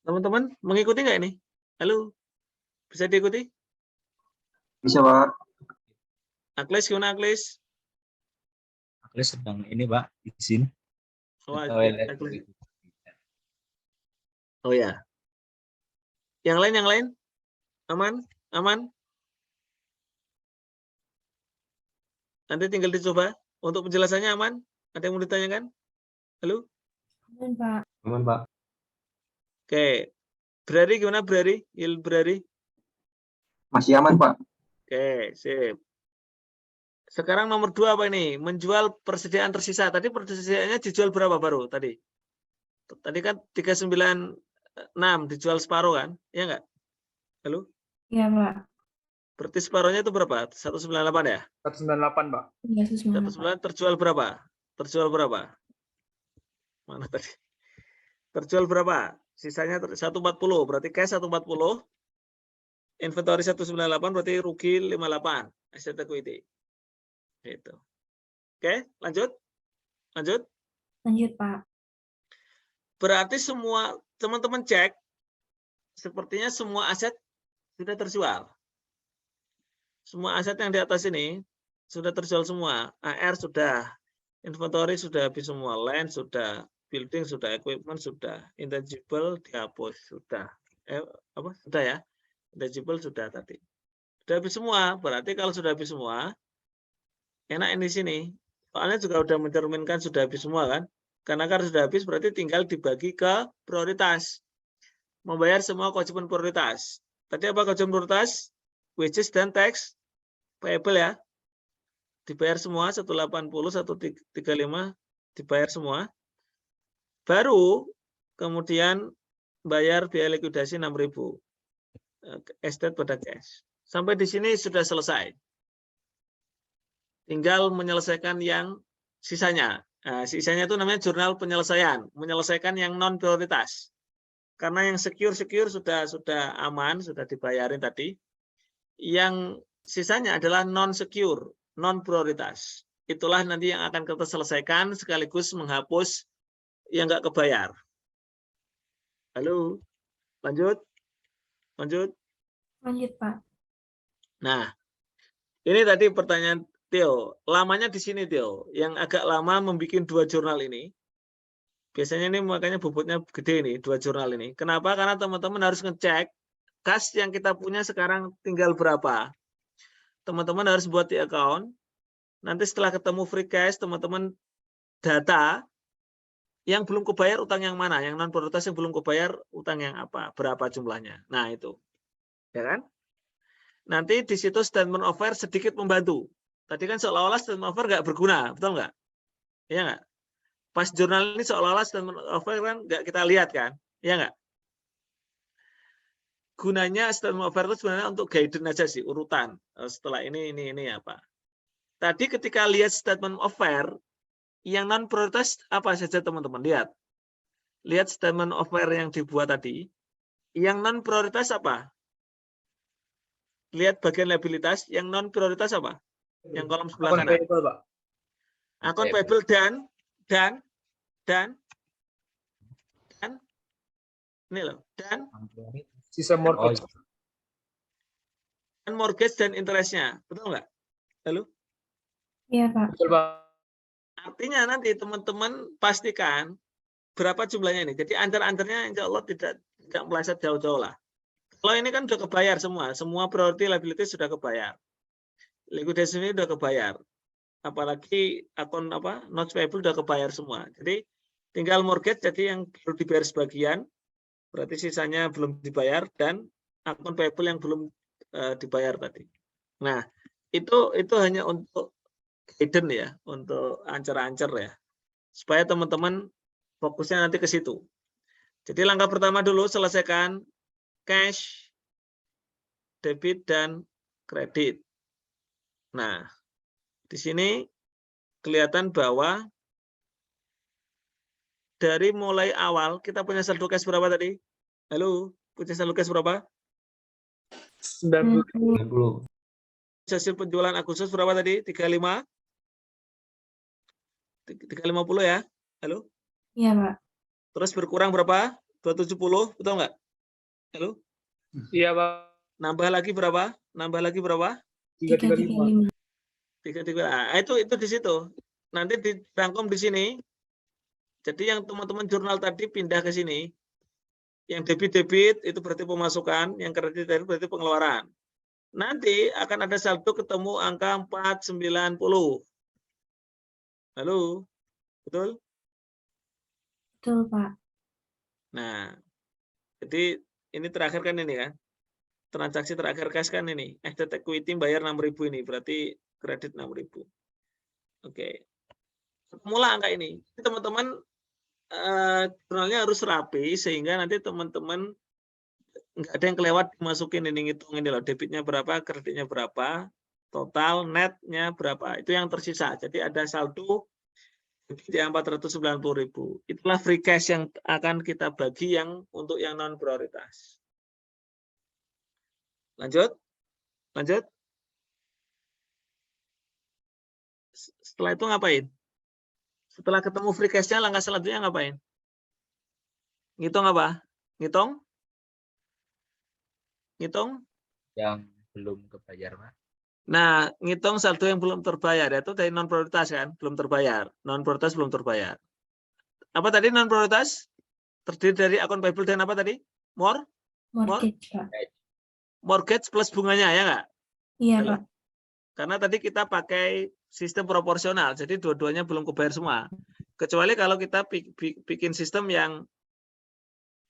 Teman-teman mengikuti nggak ini? Halo? Bisa diikuti? Bisa, Pak. Aklis gimana Aklis? Aklis sedang ini Pak, izin. Oh, Toilet. Aklis. Oh ya. Yang lain? Aman? Aman? Nanti tinggal dicoba. Untuk penjelasannya aman? Ada yang mau ditanyakan? Halo? Aman, Pak. Aman, Pak. Oke. Brari gimana Brari? Brari? Masih aman, Pak. Oke, sip. Sekarang nomor 2 apa ini? Menjual persediaan tersisa. Tadi persediaannya dijual berapa baru tadi? Tadi kan 396 dijual separuh kan? Iya nggak? Halo? Iya, Pak. Berarti separuhnya itu berapa? 198 ya? 198, Pak. Iya, 198. 198 terjual berapa? Terjual berapa? Mana tadi? Terjual berapa? Sisanya 140. Berarti cash 140. Inventory 198 berarti rugi 58. Asset equity. Gitu. Oke, lanjut. Lanjut. Lanjut, Pak. Berarti semua teman-teman cek, sepertinya semua aset sudah terjual. Semua aset yang di atas ini sudah terjual semua. AR sudah, inventory sudah habis semua, land sudah, building sudah, equipment sudah, intangible dihapus sudah. Sudah ya? Intangible sudah tadi. Sudah habis semua. Berarti kalau sudah habis semua, enak di sini. Soalnya juga sudah mencerminkan sudah habis semua kan? Karena kan sudah habis berarti tinggal dibagi ke prioritas. Membayar semua kewajiban prioritas. Tadi apa kewajiban prioritas? Wages dan tax payable ya. Dibayar semua 180, 135 dibayar semua. Baru kemudian bayar biaya likuidasi 6.000. Estate pada cash. Sampai di sini sudah selesai. Tinggal menyelesaikan yang sisanya. Nah, sisanya itu namanya jurnal penyelesaian, menyelesaikan yang non prioritas. Karena yang secure sudah aman, sudah dibayarin tadi. Yang sisanya adalah non secure, non prioritas. Itulah nanti yang akan kita selesaikan sekaligus menghapus yang nggak kebayar. Halo, lanjut. Lanjut, Pak. Nah, ini tadi pertanyaan Theo. Lamanya di sini Theo. Yang agak lama membuat 2 jurnal ini. Biasanya ini makanya bobotnya gede nih 2 jurnal ini. Kenapa? Karena teman-teman harus ngecek kas yang kita punya sekarang tinggal berapa. Teman-teman harus buat di account. Nanti setelah ketemu free cash, teman-teman data yang belum kebayar utang yang mana, yang non prioritas yang belum kebayar utang yang apa, berapa jumlahnya. Nah itu, ya kan? Nanti di situ statement of fair sedikit membantu. Tadi kan seolah-olah statement of fair nggak berguna, betul nggak? Iya nggak? Pas jurnal ini seolah-olah statement of fair kan nggak kita lihat kan? Iya nggak? Gunanya statement of fair itu sebenarnya untuk guidance aja sih, urutan. Setelah ini apa. Tadi ketika lihat statement of fair, yang non prioritas apa saja teman-teman? Lihat statement of fair yang dibuat tadi. Yang non prioritas apa? Lihat bagian liabilitas. Yang non prioritas apa? Yang kolom sebelah Akun kanan. payable, Pak. Akun payable dan ini loh, dan Sisa mortgage. dan mortgage dan interestnya, betul nggak? Halo? Iya, Pak. Betul, Pak. Artinya nanti teman-teman pastikan berapa jumlahnya ini. Jadi antar-antarnya insya Allah tidak meleset jauh-jauh lah. Kalau ini kan sudah kebayar semua priority liability sudah kebayar. Likuidasi ini sudah kebayar. Apalagi akun notes payable sudah kebayar semua. Jadi tinggal mortgage jadi yang perlu dibayar sebagian, berarti sisanya belum dibayar, dan akun payable yang belum dibayar tadi. Nah, itu hanya untuk hidden ya, untuk ancer-ancer ya. Supaya teman-teman fokusnya nanti ke situ. Jadi langkah pertama dulu selesaikan cash, debit, dan kredit. Nah, di sini kelihatan bahwa dari mulai awal kita punya saldo cash berapa tadi? Halo, punya saldo cash berapa? 90. 90. Hasil penjualan Agustus berapa tadi? 35? 350 ya? Halo? Iya, Pak. Terus berkurang berapa? 270, betul nggak? Halo? Iya, Pak. Nambah lagi berapa? Nambah lagi berapa? 335. 335. Nah, itu di situ. Nanti dirangkum di sini. Jadi yang teman-teman jurnal tadi pindah ke sini. Yang debit itu berarti pemasukan, yang kredit itu berarti pengeluaran. Nanti akan ada saldo ketemu angka 490. Halo? Betul? Betul, Pak. Nah, jadi ini terakhir kan ini kan. Transaksi terakhir cash kan ini. Asset equity bayar 6.000 ini, berarti kredit 6.000. Oke. Ketemulah angka ini. Teman-teman jurnalnya harus rapi sehingga nanti teman-teman nggak ada yang kelewat dimasukin ini, ngitung ini loh, debitnya berapa, kreditnya berapa, total netnya berapa, itu yang tersisa. Jadi ada saldo di 490.000. Itulah free cash yang akan kita bagi yang untuk yang non prioritas. Lanjut. Setelah itu ngapain? Setelah ketemu free cash-nya, langkah selanjutnya ngapain? Ngitung apa? Ngitung? Yang belum kebayar, Pak. Nah, ngitung saldo yang belum terbayar, itu dari non prioritas kan, belum terbayar. Non prioritas belum terbayar. Apa tadi non prioritas? Terdiri dari akun payable dan apa tadi? Mortgage, Pak. Mortgage plus bunganya, ya nggak? Iya, Halo? Pak. Karena tadi kita pakai sistem proporsional, jadi dua-duanya belum kebayar semua. Kecuali kalau kita bikin sistem yang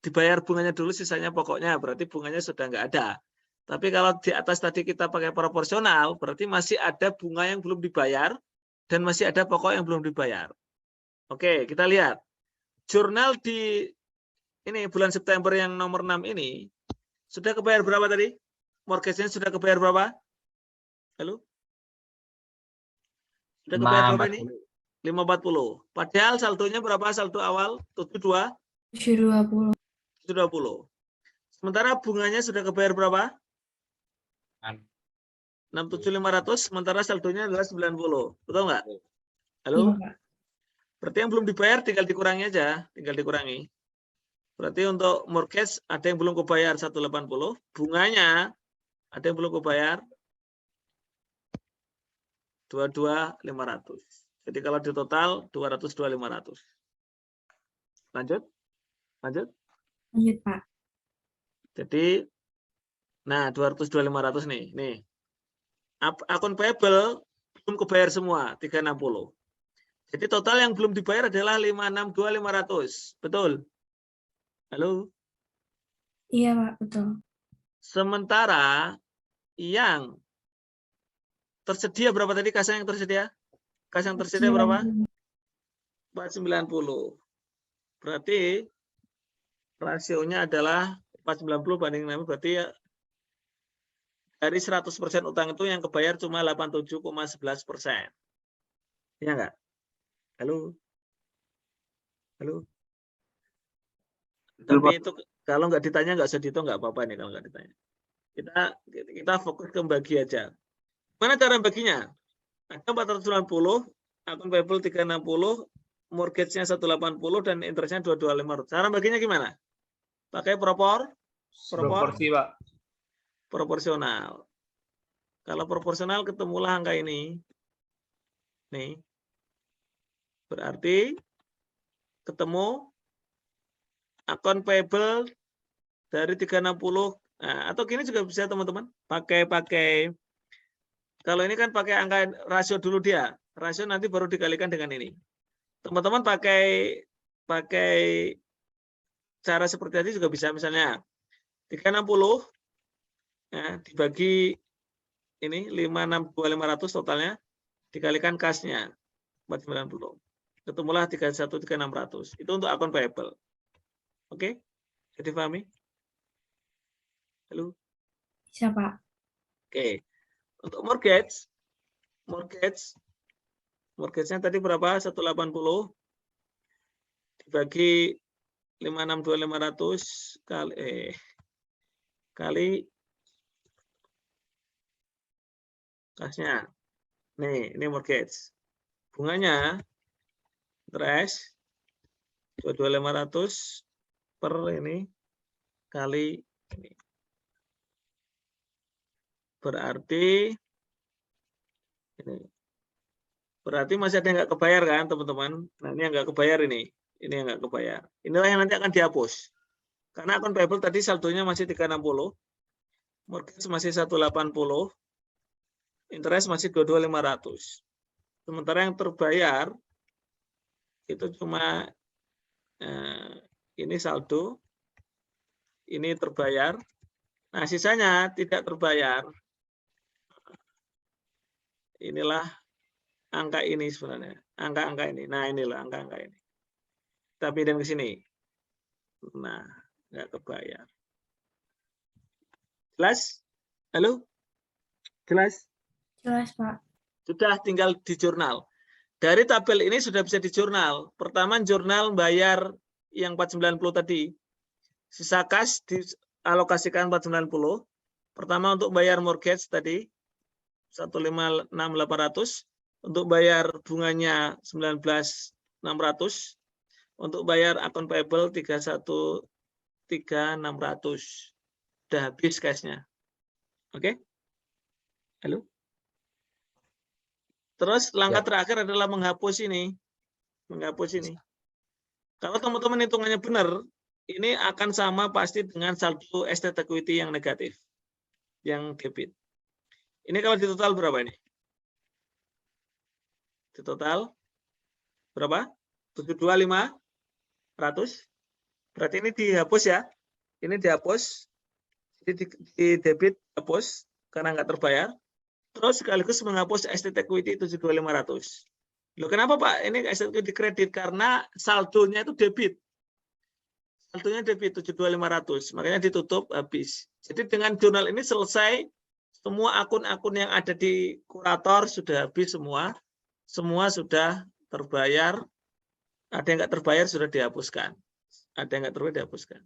dibayar bunganya dulu, sisanya pokoknya, berarti bunganya sudah nggak ada. Tapi kalau di atas tadi kita pakai proporsional, berarti masih ada bunga yang belum dibayar, dan masih ada pokok yang belum dibayar. Oke, kita lihat. Jurnal di ini bulan September yang nomor 6 ini, sudah kebayar berapa tadi? Mortgage-nya sudah kebayar berapa? Halo? Sudah kebayar berapa ini? 540. Padahal saldonya berapa saldo awal? 72? 720. 720. Sementara bunganya sudah kebayar berapa? 6.7500, sementara saldonya adalah 90. Betul nggak? Halo? Iya, Pak. Berarti yang belum dibayar tinggal dikurangi aja, tinggal dikurangi. Berarti untuk mortgage ada yang belum kebayar 180, bunganya ada yang belum kebayar 22.500. Jadi kalau di total 202.500. Lanjut? Lanjut, Pak. Jadi nah 202.500 nih. Akun payable belum kebayar semua 360. Jadi total yang belum dibayar adalah 562.500. Betul? Halo? Iya, Pak. Betul. Sementara yang tersedia berapa tadi kas yang tersedia? Kas yang tersedia berapa? 490. Berarti rasionya adalah 490 banding 6, berarti ya dari 100% utang itu yang kebayar cuma 87,11%. Iya nggak? Halo? Tapi itu kalau nggak ditanya nggak usah dihitung, nggak apa-apa nih kalau nggak ditanya. Kita fokus ke bagi aja. Mana cara baginya? Ada 490, akun payable 360, mortgage-nya 180 dan interest-nya 225. Cara baginya gimana? Pakai Proporsi, Pak. proporsional. Kalau proporsional ketemulah angka ini. Nih. Berarti ketemu akun payable dari 360. Nah, atau gini juga bisa teman-teman. Pakai kalau ini kan pakai angka rasio dulu dia. Rasio nanti baru dikalikan dengan ini. Teman-teman pakai cara seperti tadi juga bisa, misalnya 360 ya, dibagi ini 562.500 totalnya dikalikan kasnya 490. Ketemulah 31.600. Itu untuk akun payable. Oke? Jadi pahami? Halo? Bisa, Pak. Oke. Untuk mortgage Mortgage-nya tadi berapa? 180 dibagi 562.500 kali kasnya. Nih, ini mortgage. Bunganya interest 22.500 per ini kali ini. Berarti ini. Berarti masih ada yang nggak kebayar kan, teman-teman? Nah, ini yang nggak kebayar ini. Ini yang nggak kebayar. Inilah yang nanti akan dihapus. Karena account payable tadi saldonya masih 360. Mortgage masih 180. Interest masih 22.500. Sementara yang terbayar itu cuma ini saldo, ini terbayar. Nah, sisanya tidak terbayar. Inilah angka ini sebenarnya, angka-angka ini. Nah, inilah angka-angka ini. Kita pindahin ke sini. Nah, nggak kebayar. Jelas? Halo? Jelas? Jelas, Pak. Sudah, tinggal di jurnal. Dari tabel ini sudah bisa di jurnal. Pertama, jurnal bayar yang 490 tadi. Sisa kas dialokasikan 490. Pertama untuk bayar mortgage tadi 156.800. Untuk bayar bunganya 19.600. Untuk bayar akun payable 31.3.600. Sudah habis cashnya. Oke? Halo? Terus langkah terakhir adalah menghapus ini. Menghapus ini. Kalau teman-teman hitungannya benar, ini akan sama pasti dengan saldo estate equity yang negatif. Yang debit. Ini kalau di total berapa ini? Di total berapa? 72.500. Berarti ini dihapus ya. Ini dihapus. Jadi di debit hapus karena nggak terbayar. Terus sekaligus menghapus estate equity 72.500. Loh, kenapa Pak? Ini estate equity kredit karena saldonya itu debit. Saldonya debit 72.500. Makanya ditutup habis. Jadi dengan jurnal ini selesai semua akun-akun yang ada di kurator sudah habis semua. Semua sudah terbayar. Ada yang nggak terbayar sudah dihapuskan. Ada yang nggak terbayar dihapuskan.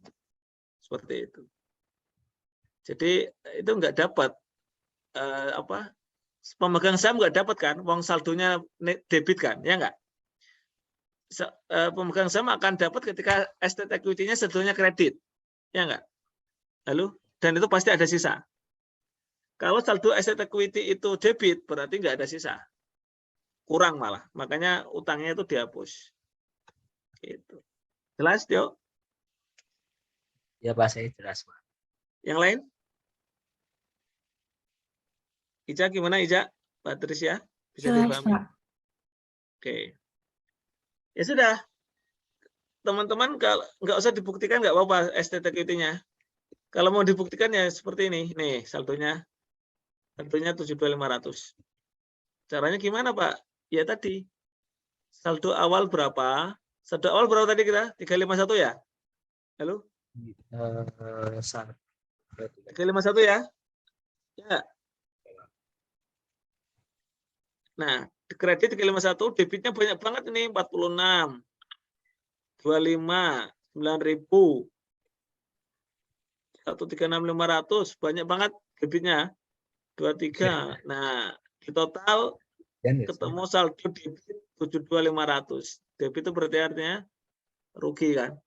Seperti itu. Jadi itu nggak dapat pemegang saham nggak dapat kan, uang saldonya debit kan, ya nggak? Pemegang saham akan dapat ketika estate equity-nya saldonya kredit, ya nggak? Lalu dan itu pasti ada sisa. Kalau saldo estate equity itu debit, berarti nggak ada sisa, kurang malah, makanya utangnya itu dihapus. Gitu. Jelas, Dio? Ya Pak, saya jelas Pak. Yang lain? Ica gimana Ica? Pak Trisya? Bisa Jelas, dipahami? Pak. Oke. Ya sudah. Teman-teman kalau nggak usah dibuktikan nggak apa-apa estate equity-nya. Kalau mau dibuktikan ya seperti ini. Nih saldonya. Saldonya 72.500. Caranya gimana Pak? Ya tadi. Saldo awal berapa? Saldo awal berapa tadi kita? 351 ya? Halo? 351 ya? Ya. Nah, kredit 351, debitnya banyak banget ini, 46, 25, 9.000, 136.500, banyak banget debitnya, 23. Nah, di total ketemu saldo debit 72.500. Debit itu berarti artinya rugi kan.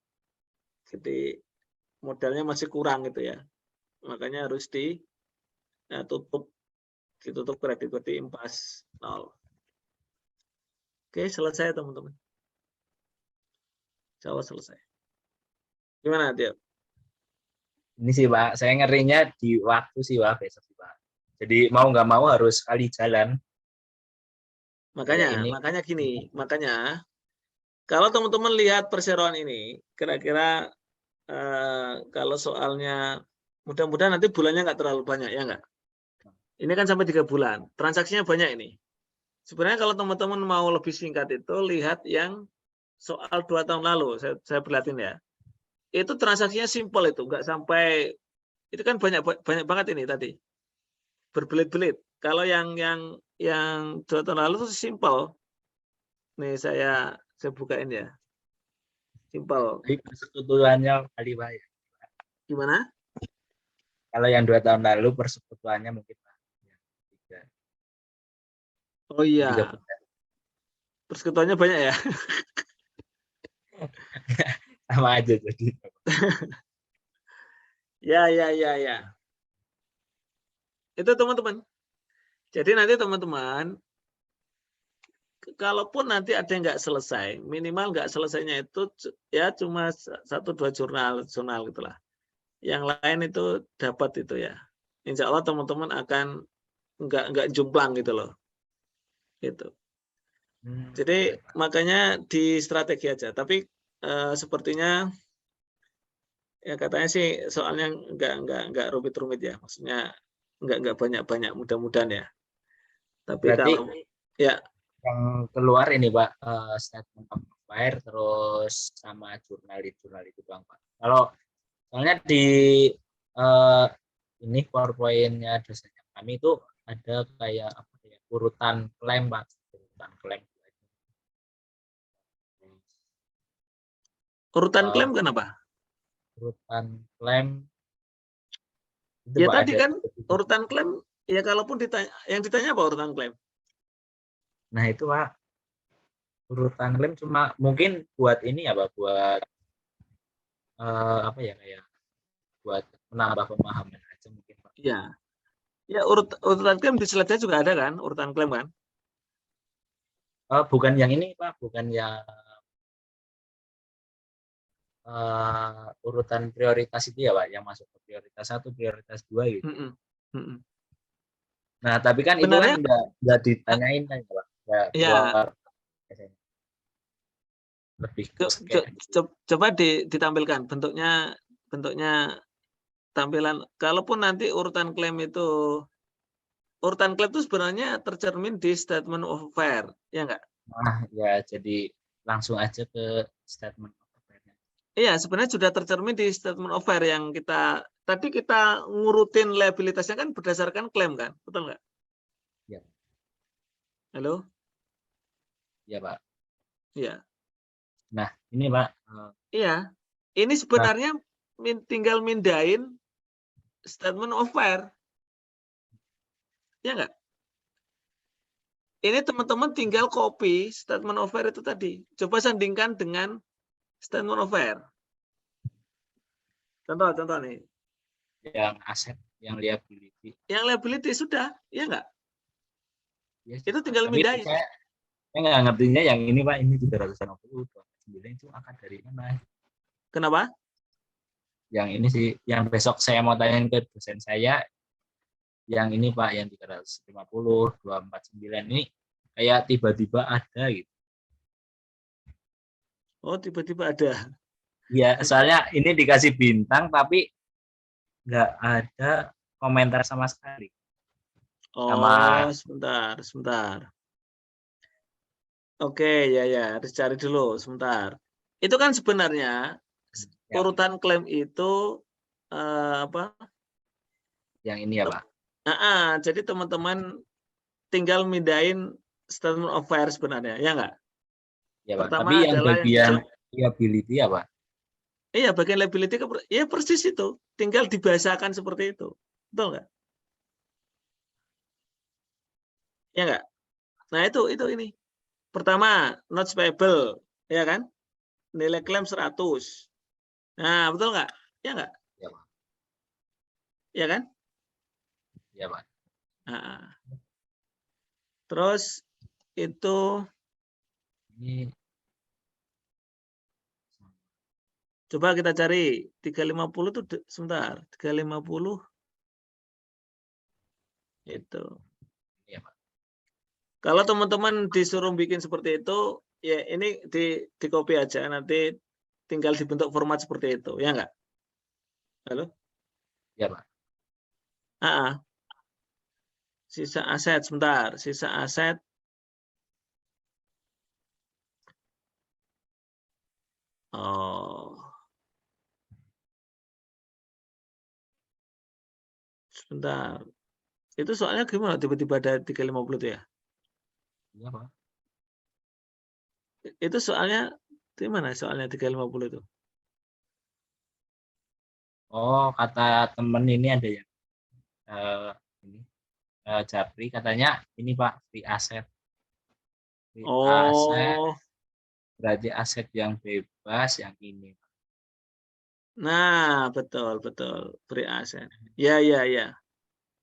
Jadi modalnya masih kurang gitu ya. Makanya harus ditutup kredit berarti impas 0. Oke, selesai teman-teman. Insya Allah selesai. Gimana dia? Ini sih Pak, saya ngerinya di waktu sih Pak, besok sih Pak. Jadi mau nggak mau harus sekali jalan. Makanya gini, makanya kalau teman-teman lihat perseroan ini, kira-kira kalau soalnya mudah-mudahan nanti bulannya nggak terlalu banyak ya nggak? Ini kan sampai 3 bulan, transaksinya banyak ini. Sebenarnya kalau teman-teman mau lebih singkat itu lihat yang soal 2 tahun lalu, saya perlihatin ya. Itu transaksinya simpel itu, nggak sampai, itu kan banyak banget ini tadi. Berbelit-belit. Kalau yang 2 tahun lalu itu simpel. Nih saya bukain ya. Simpel. Jadi persekutuannya kali Pak ya. Gimana? Kalau yang 2 tahun lalu persekutuannya mungkin Pak. Ya, 3. Oh iya. 3%. Persekutuannya banyak ya. Sama aja jadi. Ya. Itu teman-teman. Jadi nanti teman-teman, kalaupun nanti ada yang nggak selesai, minimal nggak selesainya itu ya cuma 1-2 jurnal gitulah. Yang lain itu dapat itu ya. Insya Allah teman-teman akan nggak jomplang gitu loh. Gitu. Jadi makanya di strategi aja. Tapi sepertinya ya katanya sih soalnya nggak rumit-rumit ya. Maksudnya nggak banyak-banyak, mudah-mudahan ya. Tapi Berarti kalau ya yang keluar ini Pak, statement of affair terus sama jurnal itu doang Pak. Kalau soalnya di ini PowerPoint-nya dosennya kami itu ada kayak apa ya, urutan klaim Pak, urutan klaim. urutan klaim kenapa? Urutan klaim itu Ya Pak, tadi ada. kan urutan klaim ya, kalaupun ditanya, yang ditanya apa urutan klaim? Nah itu Pak, urutan klaim cuma mungkin buat ini ya Pak, buat apa ya, kayak buat menambah pemahaman aja mungkin Pak. Ya. Ya urutan klaim di slide-nya juga ada kan, urutan klaim kan? Bukan yang ini Pak, bukan yang urutan prioritas itu ya Pak, yang masuk ke prioritas 1, prioritas 2 gitu. Nah tapi kan Sebenarnya, itu kan nggak ditanyain kan Pak, nggak ya. keluar lebih ke Coba ditampilkan bentuknya tampilan. Kalaupun nanti urutan klaim itu sebenarnya tercermin di statement of affair, ya enggak? Nah ya, jadi langsung aja ke statement of affair. Iya, sebenarnya sudah tercermin di statement of affair yang tadi kita ngurutin liabilitasnya kan berdasarkan klaim kan, betul nggak? Ya. Halo? Ya Pak. Iya. Nah ini Pak. Iya, ini sebenarnya tinggal mindahin statement of affair. Ya enggak? Ini teman-teman tinggal copy statement of affair itu tadi. Coba sandingkan dengan statement of affair. Contoh nih. Yang aset, yang liability. Yang liability sudah, ya enggak? Ya, itu tinggal mindahin. Saya nggak ngertinya yang ini Pak, ini 360, 29 itu akan dari mana? Kenapa? Yang ini sih, yang besok saya mau tanyain ke dosen saya, yang ini Pak, yang 350, 249 ini kayak tiba-tiba ada gitu. Oh, tiba-tiba ada. Ya, soalnya ini dikasih bintang tapi nggak ada komentar sama sekali. Oh, sebentar. Oke, ya, harus cari dulu, sebentar. Itu kan sebenarnya urutan klaim itu apa? Yang ini ya Pak. Jadi teman-teman tinggal mindahin statement of affair sebenarnya, ya enggak? Ya Pak. Pertama tapi yang adalah bagian liability ya Pak. Iya, bagian liability ya persis itu, tinggal dibahasakan seperti itu, betul nggak? Ya enggak? Nah itu ini. Pertama, notes payable, ya kan? Nilai klaim 100. Nah, betul nggak? Ya nggak? Ya Pak. Ya kan? Ya Pak. Nah. Terus itu ini coba kita cari 350 itu sebentar, 350 itu. ya Pak. Kalau teman-teman disuruh bikin seperti itu, ya ini di copy aja, nanti tinggal dibentuk format seperti itu, ya enggak? Halo? Ya Pak. Sisa aset, sebentar, sisa aset. Oh. Sebentar. Itu soalnya gimana tiba-tiba ada 350 itu ya? Iya Pak. Itu soalnya di mana soalnya 350 itu? Oh, kata temen ini ada yang ini Japri katanya ini Pak free aset. Free aset Oh, berarti aset yang bebas yang ini. nah betul free asset. Ya.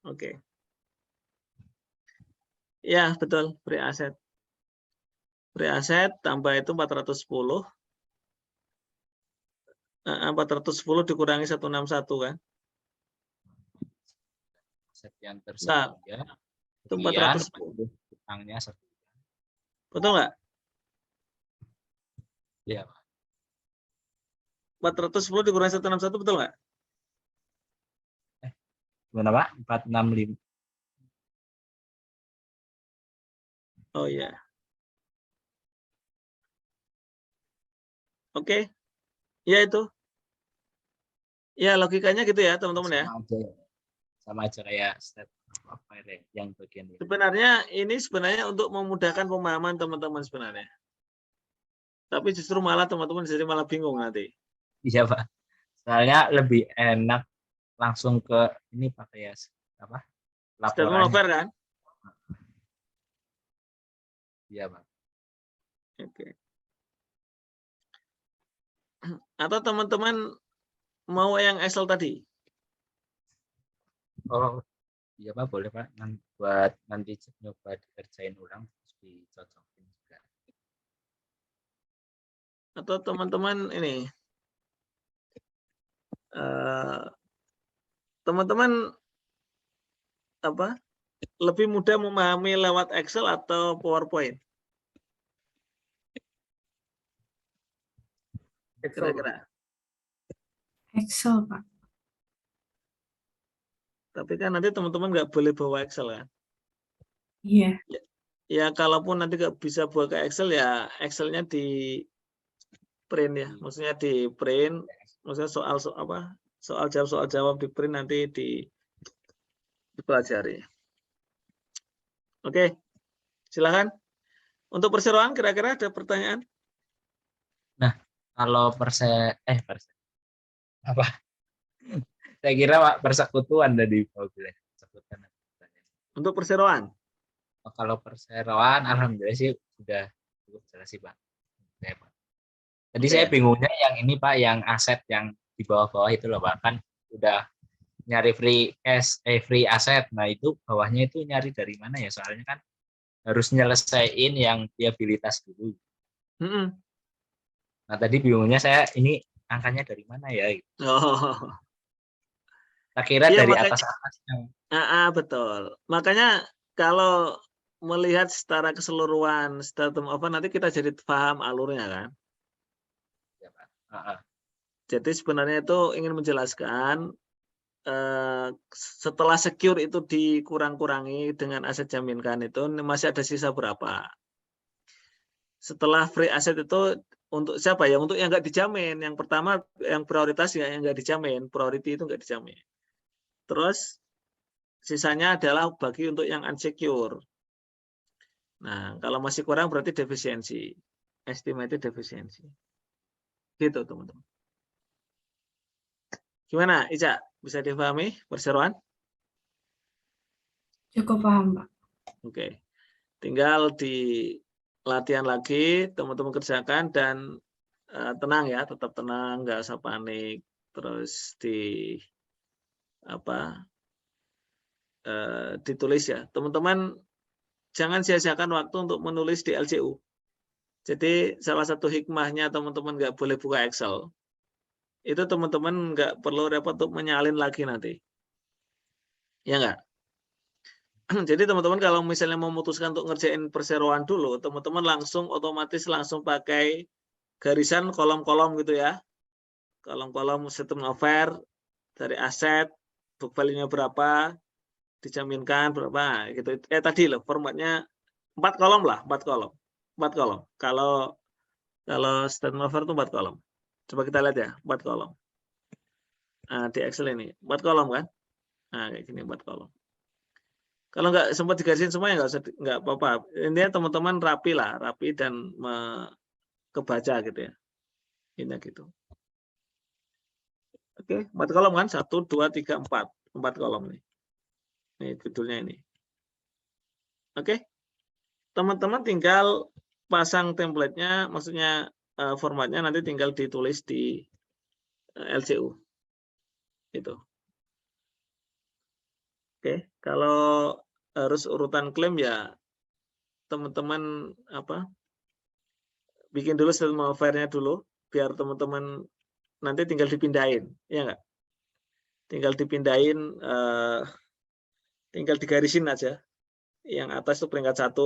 Oke. Ya, betul free asset. Free asset tambah itu 410. 410 dikurangi 161 kan? Aset yang Nah, tersedia itu sekian 410. utangnya sekian. Betul nggak? Iya, Pak. 410 dikurangi 161 betul nggak? Gimana Pak? 465. Oh iya. Oke. Ya itu. Ya logikanya gitu ya teman-teman ya. Sama aja kayak step apa yang bagian ini. Sebenarnya untuk memudahkan pemahaman teman-teman sebenarnya. Tapi justru malah teman-teman jadi malah bingung nanti. Iya Pak. Soalnya lebih enak langsung ke ini pakai ya apa? Statement of Laporannya. fair kan? Iya Pak. Oke. Atau teman-teman mau yang Excel tadi? Oh iya Pak, boleh Pak. Buat nanti nyoba dikerjain ulang terus dicocokin juga. Atau teman-teman ini teman-teman apa lebih mudah memahami lewat Excel atau PowerPoint? Kira-kira. Excel, Pak. Tapi kan nanti teman-teman nggak boleh bawa Excel kan? Iya. Ya kalaupun nanti nggak bisa buat ke Excel ya Excelnya di print ya, maksudnya di print, maksudnya soal jawab di print nanti dipelajari. Oke, silakan. Untuk perseroan kira-kira ada pertanyaan? Nah, kalau apa? Saya kira Pak persekutuan dari mobil. Untuk perseroan? Kalau perseroan, alhamdulillah sih sudah cukup jelas sih Pak. Jadi saya bingungnya yang ini Pak, yang aset yang di bawah-bawah itu loh Pak, kan udah nyari free aset. Nah itu bawahnya itu nyari dari mana ya? Soalnya kan harus nyelesain yang viabilitas dulu. Nah tadi bingungnya saya ini angkanya dari mana ya? Oh. Saya kira Ya, dari makanya, atas-atasnya. betul. Makanya kalau melihat secara keseluruhan nanti kita jadi paham alurnya kan. Ya, Pak. Jadi sebenarnya itu ingin menjelaskan setelah secure itu dikurang-kurangi dengan aset jaminkan itu masih ada sisa berapa. Setelah free aset itu untuk siapa ya? Untuk yang nggak dijamin. Yang pertama yang prioritas ya yang nggak dijamin, priority itu nggak dijamin. Terus sisanya adalah bagi untuk yang unsecure. Nah, kalau masih kurang berarti defisiensi. Estimated defisiensi. Gitu, teman-teman. Gimana, Ica? Bisa dipahami perseroan? Cukup paham, Pak. Oke. Tinggal di latihan lagi, teman-teman kerjakan dan tenang ya, tetap tenang, nggak usah panik. Terus ditulis ya. Teman-teman jangan sia-siakan waktu untuk menulis di LCU. Jadi salah satu hikmahnya teman-teman nggak boleh buka Excel. Itu teman-teman nggak perlu repot untuk menyalin lagi nanti. Ya nggak? Jadi teman-teman kalau misalnya memutuskan untuk ngerjain perseroan dulu, teman-teman otomatis langsung pakai garisan kolom-kolom gitu ya. Kolom-kolom statement of fair, dari aset, book value-nya berapa, dijaminkan berapa, gitu. Tadi loh, formatnya 4 kolom lah, 4 kolom. 4 kolom. Kalau statement of fair itu 4 kolom. Coba kita lihat ya, 4 kolom. Nah, di Excel ini, 4 kolom kan? Nah, kayak gini 4 kolom. Kalau nggak sempat digarisin semua ya nggak apa-apa. Intinya teman-teman rapi dan kebaca gitu ya. Ini gitu. Oke, 4 kolom kan? 1, 2, 3, 4. 4 kolom nih. Ini judulnya ini. Oke. Teman-teman tinggal pasang template-nya, maksudnya formatnya nanti tinggal ditulis di LCU. Itu. Oke, kalau harus urutan klaim ya teman-teman bikin dulu statement of affair-nya dulu biar teman-teman nanti tinggal dipindahin, ya enggak? Tinggal dipindahin, tinggal digarisin aja. Yang atas itu peringkat 1,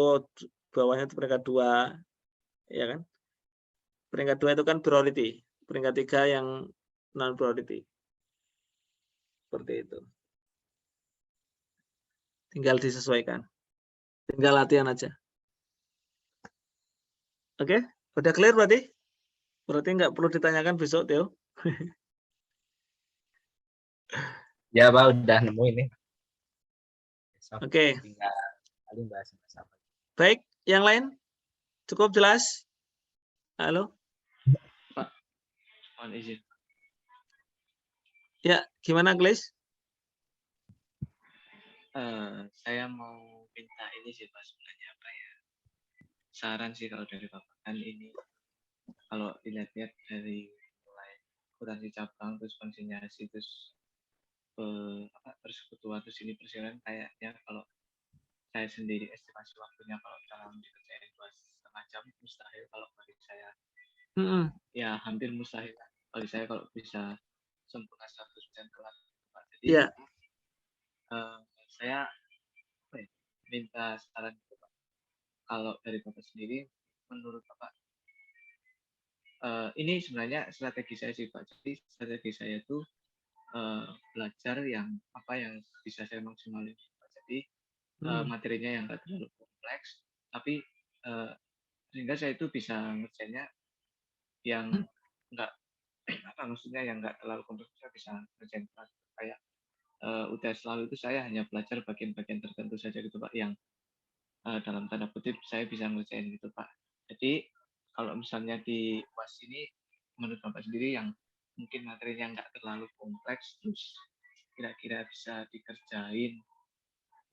bawahnya itu peringkat 2, ya kan? Peringkat 2 itu kan priority, peringkat 3 yang non priority. Seperti itu. Tinggal disesuaikan. Tinggal latihan aja. Oke, udah clear berarti? Berarti nggak perlu ditanyakan besok, Theo. Ya Pak, udah nemu ini. Oke. Tinggal paling bahas sama. Baik, yang lain cukup jelas? Halo? Pak, mohon izin. Ya, gimana, Glis? Saya mau minta ini sih Pak, sebenarnya apa ya? Saran sih kalau dari Bapak kan ini kalau dilihat-lihat dari mulai akuntansi cabang terus konsinyasi terus persekutuan terus ini persiapan kayaknya kalau saya sendiri estimasi waktunya kalau dalam dikerjain 2,5 jam mustahil kalau bagi saya. Ya hampir mustahil bagi saya kalau bisa sempurna 100% kelar. Jadi saya minta saran Bapak. Kalau dari Bapak sendiri, menurut Bapak, ini sebenarnya strategi saya sih Pak. Jadi strategi saya itu belajar yang bisa saya maksimalin. Jadi materinya yang nggak terlalu kompleks, tapi sehingga saya itu bisa ngerjainnya yang yang nggak terlalu kompleks, saya bisa ngerjain kayak udah selalu itu saya hanya belajar bagian-bagian tertentu saja gitu Pak, yang dalam tanda kutip saya bisa ngerjain gitu Pak. Jadi kalau misalnya di UAS ini menurut Bapak sendiri yang mungkin materinya nggak terlalu kompleks terus kira-kira bisa dikerjain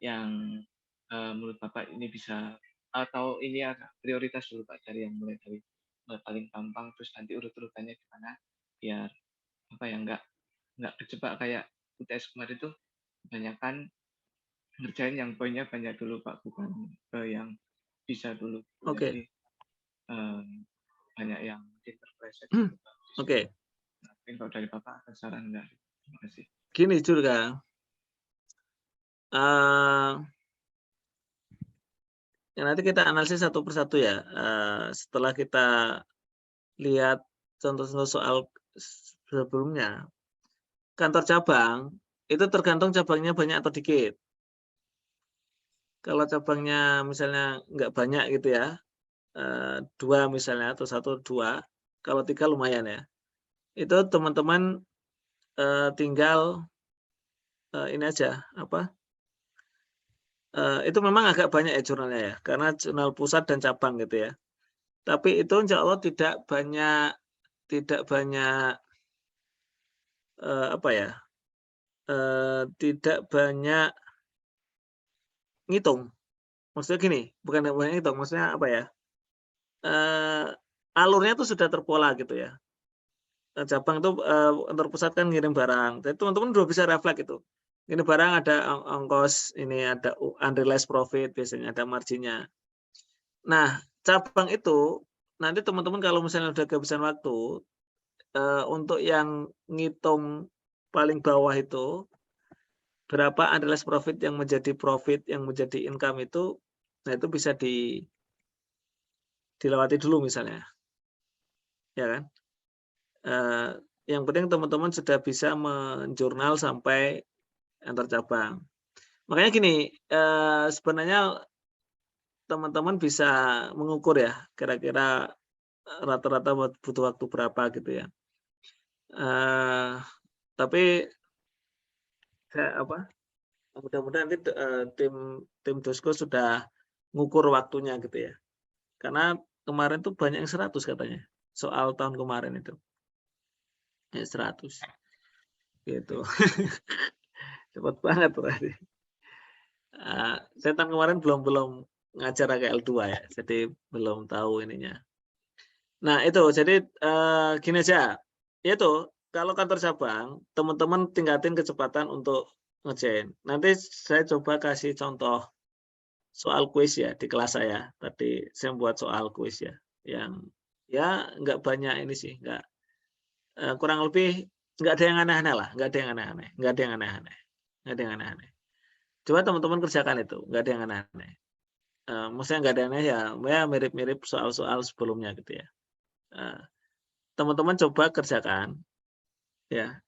yang menurut Bapak ini bisa atau ini agak prioritas dulu Pak, dari yang mulai dari paling gampang terus nanti urut-urutannya gimana biar nggak kejebak kayak UTS kemarin tuh kebanyakan ngerjain yang poinnya banyak dulu Pak, bukan yang bisa dulu. Jadi banyak yang terpleset. Oke. Mungkin kalau dari Bapak ada saran enggak? Terima kasih. Gini juga. Ya, nanti kita analisis satu persatu ya. Setelah kita lihat contoh-contoh soal sebelumnya, kantor cabang itu tergantung cabangnya banyak atau dikit. Kalau cabangnya misalnya nggak banyak gitu ya, 2 misalnya atau 1, 2, kalau 3 lumayan ya. Itu teman-teman tinggal ini aja itu memang agak banyak ya jurnalnya ya, karena jurnal pusat dan cabang gitu ya. Tapi itu insya Allah tidak banyak tidak banyak ngitung. Maksudnya gini, bukan banyak ngitung, maksudnya apa ya? Alurnya itu sudah terpola gitu ya. Cabang itu kantor pusat kan ngirim barang. Jadi teman-teman udah bisa refleks itu. Ini barang ada ongkos, ini ada unrealized profit, biasanya ada marginnya. Nah, cabang itu nanti teman-teman kalau misalnya udah kehabisan waktu, untuk yang ngitung paling bawah itu berapa unrealized profit yang menjadi profit, yang menjadi income itu, nah itu bisa dilewati dulu misalnya, ya kan? Yang penting teman-teman sudah bisa menjurnal sampai antar cabang. Makanya gini, sebenarnya teman-teman bisa mengukur ya, kira-kira rata-rata butuh waktu berapa gitu ya. Tapi mudah-mudahan nanti tim Dosko sudah ngukur waktunya gitu ya. Karena kemarin tuh banyak yang 100 katanya. Soal tahun kemarin itu. Ya 100. Gitu. Cepat banget berarti. Saya tahun kemarin belum ngajar KL2 ya. Jadi belum tahu ininya. Nah, itu jadi gini aja. Itu kalau kantor cabang, teman-teman tingkatin kecepatan untuk ngerjain. Nanti saya coba kasih contoh soal kuis ya di kelas saya. Tadi saya buat soal kuis ya, yang ya nggak banyak ini sih, nggak kurang lebih nggak ada yang aneh-aneh lah, nggak ada yang aneh-aneh, nggak ada yang aneh-aneh, nggak ada yang aneh-aneh. Coba teman-teman kerjakan itu, nggak ada yang aneh-aneh. Maksudnya nggak ada yang aneh ya mirip-mirip soal-soal sebelumnya gitu ya. Teman-teman coba kerjakan ya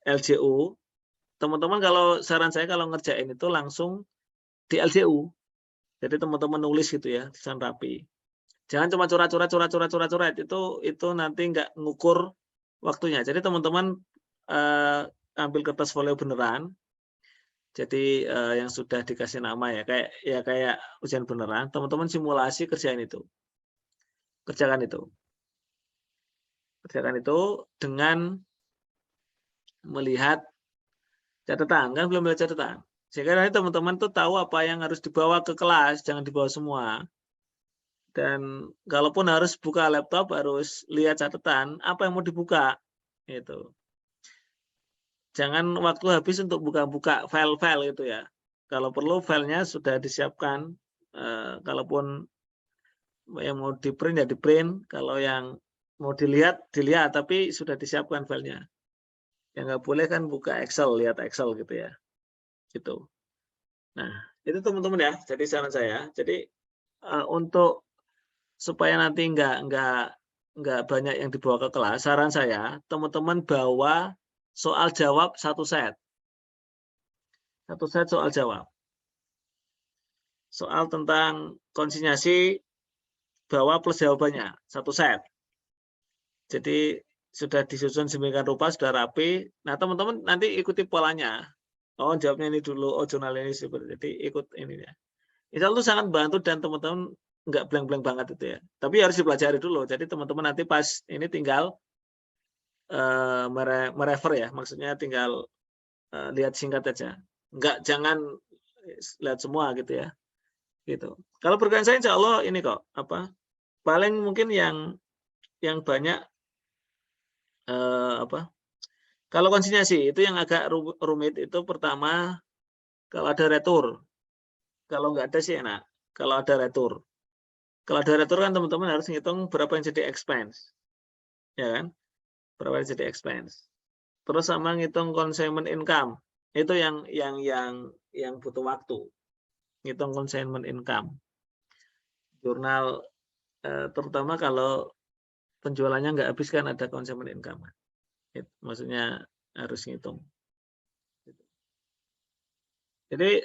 LJU. Teman-teman kalau saran saya kalau ngerjain itu langsung di LJU. Jadi teman-teman nulis gitu ya, tulisan rapi. Jangan cuma coret. Itu nanti nggak ngukur waktunya. Jadi teman-teman ambil kertas folio beneran. Jadi yang sudah dikasih nama ya kayak ujian beneran. Teman-teman simulasi kerjain itu. Kerjakan itu dengan melihat catatan, kan belum melihat catatan. Sehingga nanti teman-teman tuh tahu apa yang harus dibawa ke kelas, jangan dibawa semua. Dan kalaupun harus buka laptop, harus lihat catatan, apa yang mau dibuka. Gitu. Jangan waktu habis untuk buka-buka file-file gitu ya. Kalau perlu filenya sudah disiapkan. Kalaupun yang mau di-print ya di-print. Kalau yang mau dilihat, tapi sudah disiapkan filenya. Yang nggak boleh kan buka Excel, lihat Excel gitu ya. Gitu. Nah, itu teman-teman ya. Jadi saran saya. Jadi untuk supaya nanti nggak banyak yang dibawa ke kelas, saran saya teman-teman bawa soal jawab satu set soal jawab. Soal tentang konsinyasi bawa plus jawabannya satu set. Jadi sudah disusun sedemikian rupa, sudah rapi. Nah, teman-teman nanti ikuti polanya. Oh, jawabnya ini dulu. Oh, jurnal ini seperti. Jadi ikut ini ya. Itu sangat bantu dan teman-teman nggak blank-blank banget itu ya. Tapi harus dipelajari dulu. Jadi teman-teman nanti pas ini tinggal merefer ya. Maksudnya tinggal lihat singkat aja. Jangan lihat semua gitu ya. Gitu. Kalau program saya insya Allah ini kok paling mungkin yang banyak kalau konsinyasi itu yang agak rumit itu pertama kalau ada retur. Kalau nggak ada sih enak. Kalau ada retur. Kalau ada retur kan teman-teman harus ngitung berapa yang jadi expense. Ya kan? Berapa yang jadi expense. Terus sama ngitung consignment income. Itu yang butuh waktu. Ngitung consignment income. Jurnal terutama kalau penjualannya nggak habis kan ada consignment income. Maksudnya harus ngitung. Jadi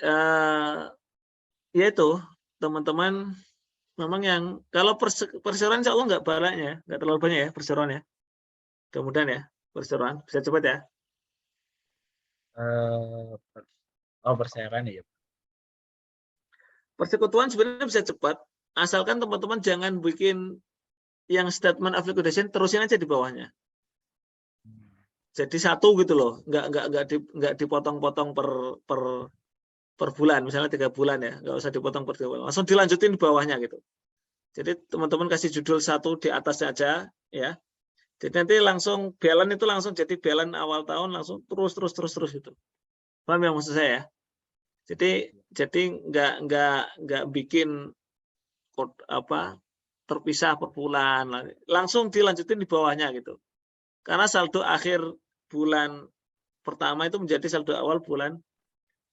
ya itu teman-teman memang yang kalau perseroan insya Allah nggak banyaknya, nggak terlalu banyak ya perseroan ya. Kemudian ya perseroan bisa cepat ya. Perseroan ya. Persekutuan sebenarnya bisa cepat asalkan teman-teman jangan bikin yang statement of liquidation terusin aja di bawahnya. Jadi satu gitu loh, nggak dipotong-potong per bulan, misalnya 3 bulan ya, nggak usah dipotong per 3 bulan, langsung dilanjutin di bawahnya gitu. Jadi teman-teman kasih judul satu di atasnya aja ya. Jadi nanti langsung balance itu langsung jadi balance awal tahun langsung terus gitu. Paham ya maksud saya ya? Jadi nggak bikin terpisah per bulan, langsung dilanjutin di bawahnya gitu. Karena saldo akhir bulan pertama itu menjadi saldo awal bulan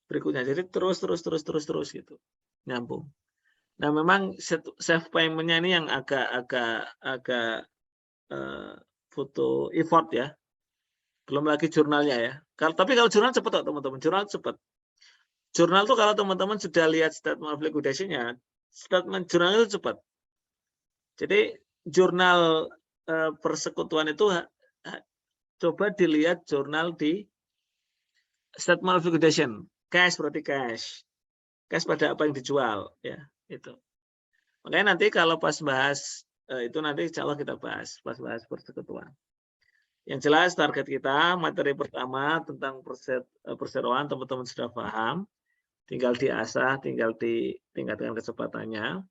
berikutnya. Jadi terus gitu. Nyambung. Nah, memang self payment-nya ini yang agak butuh effort ya. Belum lagi jurnalnya ya. Tapi kalau jurnal cepat kok teman-teman. Jurnal cepat. Jurnal tuh kalau teman-teman sudah lihat statement of liquidation-nya, statement jurnal itu cepat. Jadi jurnal persekutuan itu coba dilihat jurnal di statement of liquidation. Cash berarti cash. Cash pada apa yang dijual ya, itu. Makanya nanti kalau pas bahas itu nanti insya Allah kita bahas pas bahas persekutuan. Yang jelas target kita materi pertama tentang perseroan teman-teman sudah paham, tinggal diasah, tinggal ditingkatkan kecepatannya.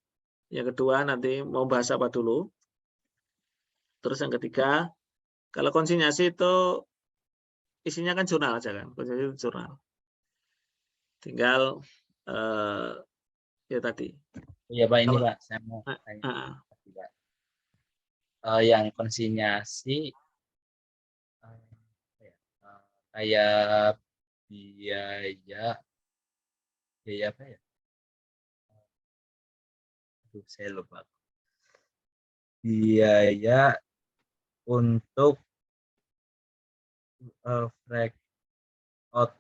Yang kedua nanti mau bahas apa dulu. Terus yang ketiga, kalau konsinyasi itu isinya kan jurnal aja kan, konsinyasi itu jurnal. Tinggal ya tadi. Iya Pak, ini Kalau- Pak, saya mau tanya. Pak. Ah. Yang konsinyasi kayak biaya apa ya? Aduh, saya lupa. Biaya untuk break out.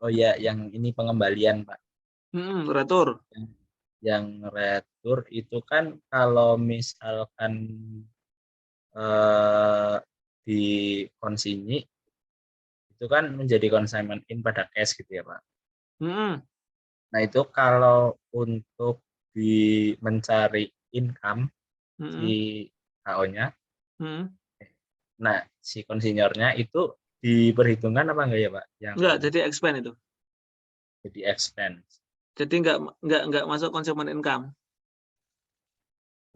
Oh ya, yang ini pengembalian Pak. Retur. Yang retur itu kan kalau misalkan di konsinyi itu kan menjadi consignment in pada cash gitu ya Pak. Nah itu kalau untuk mencari income si HO-nya, nah si konsinyornya itu diperhitungkan apa enggak ya Pak? Enggak, jadi expense itu. Jadi expense. Jadi enggak masuk consumer income.